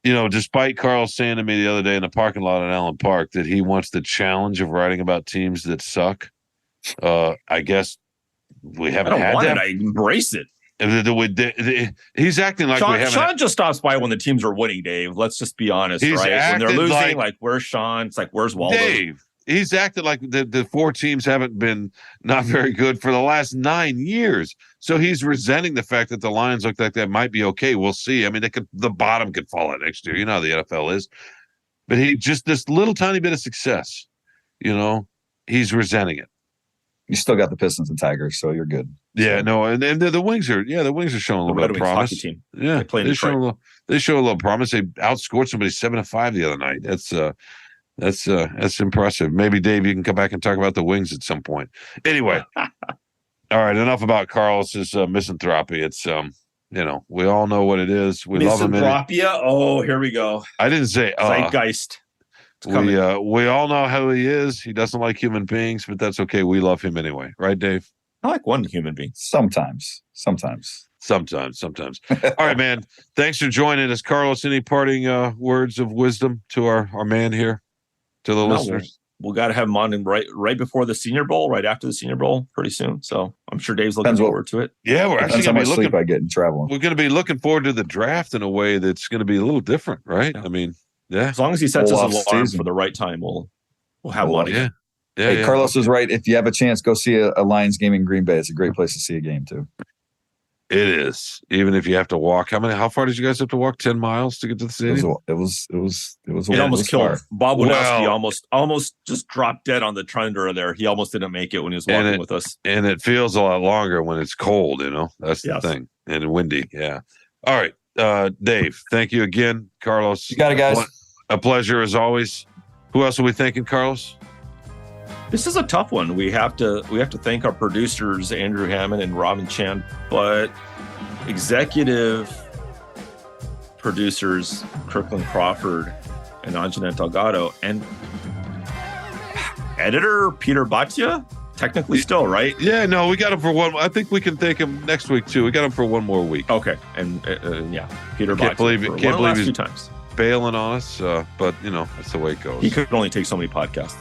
B: despite Carl saying to me the other day in the parking lot in Allen Park that he wants the challenge of writing about teams that suck. I guess we haven't had that.
C: I embrace it.
B: He's acting like we haven't.
C: Sean just stops by when the teams are winning, Dave. Let's just be honest, right? When they're losing, like where's Shawn? It's like, where's Waldo?
B: Dave, he's acted like the four teams haven't been not very good for the last 9 years. So he's resenting the fact that the Lions look like they might be okay. We'll see. I mean, the bottom could fall out next year. You know how the NFL is. But he just this little tiny bit of success, he's resenting it.
D: You still got the Pistons and Tigers, so you're good.
B: Yeah, no, and the Wings are showing a little bit of promise.
C: Team.
B: Yeah, they show a little promise. They outscored somebody 7-5 the other night. That's impressive. Maybe Dave, you can come back and talk about the Wings at some point. Anyway, all right, enough about Carlos's misanthropy. It's we all know what it is. We love him.
C: Misanthropia. Oh, here we go.
B: I didn't say
C: zeitgeist.
B: We all know how he is. He doesn't like human beings, but that's okay. We love him anyway, right, Dave?
C: I like one human being.
D: Sometimes.
B: All right, man. Thanks for joining us, Carlos. Any parting words of wisdom to our man here, to the listeners?
C: We'll got to have him on right before the Senior Bowl, right after the Senior Bowl, pretty soon. So I'm sure Dave's looking forward to it.
B: Yeah, we're actually going to be
D: sleep I get in traveling.
B: We're going to be looking forward to the draft in a way that's going to be a little different, right?
C: Yeah.
B: I mean, yeah.
C: As long as he sets us alarm for the right time, we'll have one.
B: Yeah.
D: Hey, Carlos is right. If you have a chance, go see a Lions game in Green Bay. It's a great place to see a game too.
B: It is. Even if you have to walk. How far did you guys have to walk? 10 miles to get to the stadium?
D: It was
C: almost killed. Bob Wadowski almost just dropped dead on the tundra there. He almost didn't make it when he was walking with us.
B: And it feels a lot longer when it's cold, That's the thing. And windy. Yeah. All right. Dave, thank you again. Carlos.
D: You got it, guys.
B: A pleasure as always. Who else are we thanking, Carlos?
C: This is a tough one. We have to thank our producers, Andrew Hammond and Robin Chan, but executive producers, Kirkland Crawford and Anjanette Delgado, and editor, Peter Batia, technically still, right?
B: Yeah, no, we got him for one. I think we can thank him next week, too. We got him for one more week.
C: Okay. And Peter Batia.
B: Can't believe he's
C: times.
B: Bailing on us, but, that's the way it goes.
C: He could only take so many podcasts.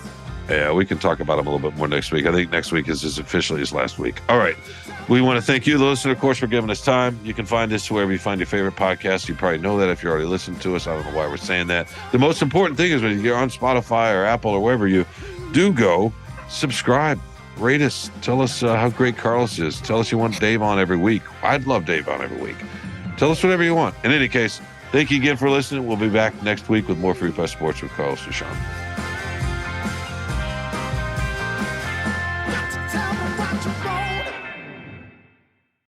B: Yeah, we can talk about him a little bit more next week. I think next week is officially his last week. All right. We want to thank you, the listener, of course, for giving us time. You can find us wherever you find your favorite podcast. You probably know that if you already listened to us. I don't know why we're saying that. The most important thing is when you're on Spotify or Apple or wherever you do go, subscribe, rate us, tell us how great Carlos is. Tell us you want Dave on every week. I'd love Dave on every week. Tell us whatever you want. In any case, thank you again for listening. We'll be back next week with more Free Press Sports with Carlos and Shawn.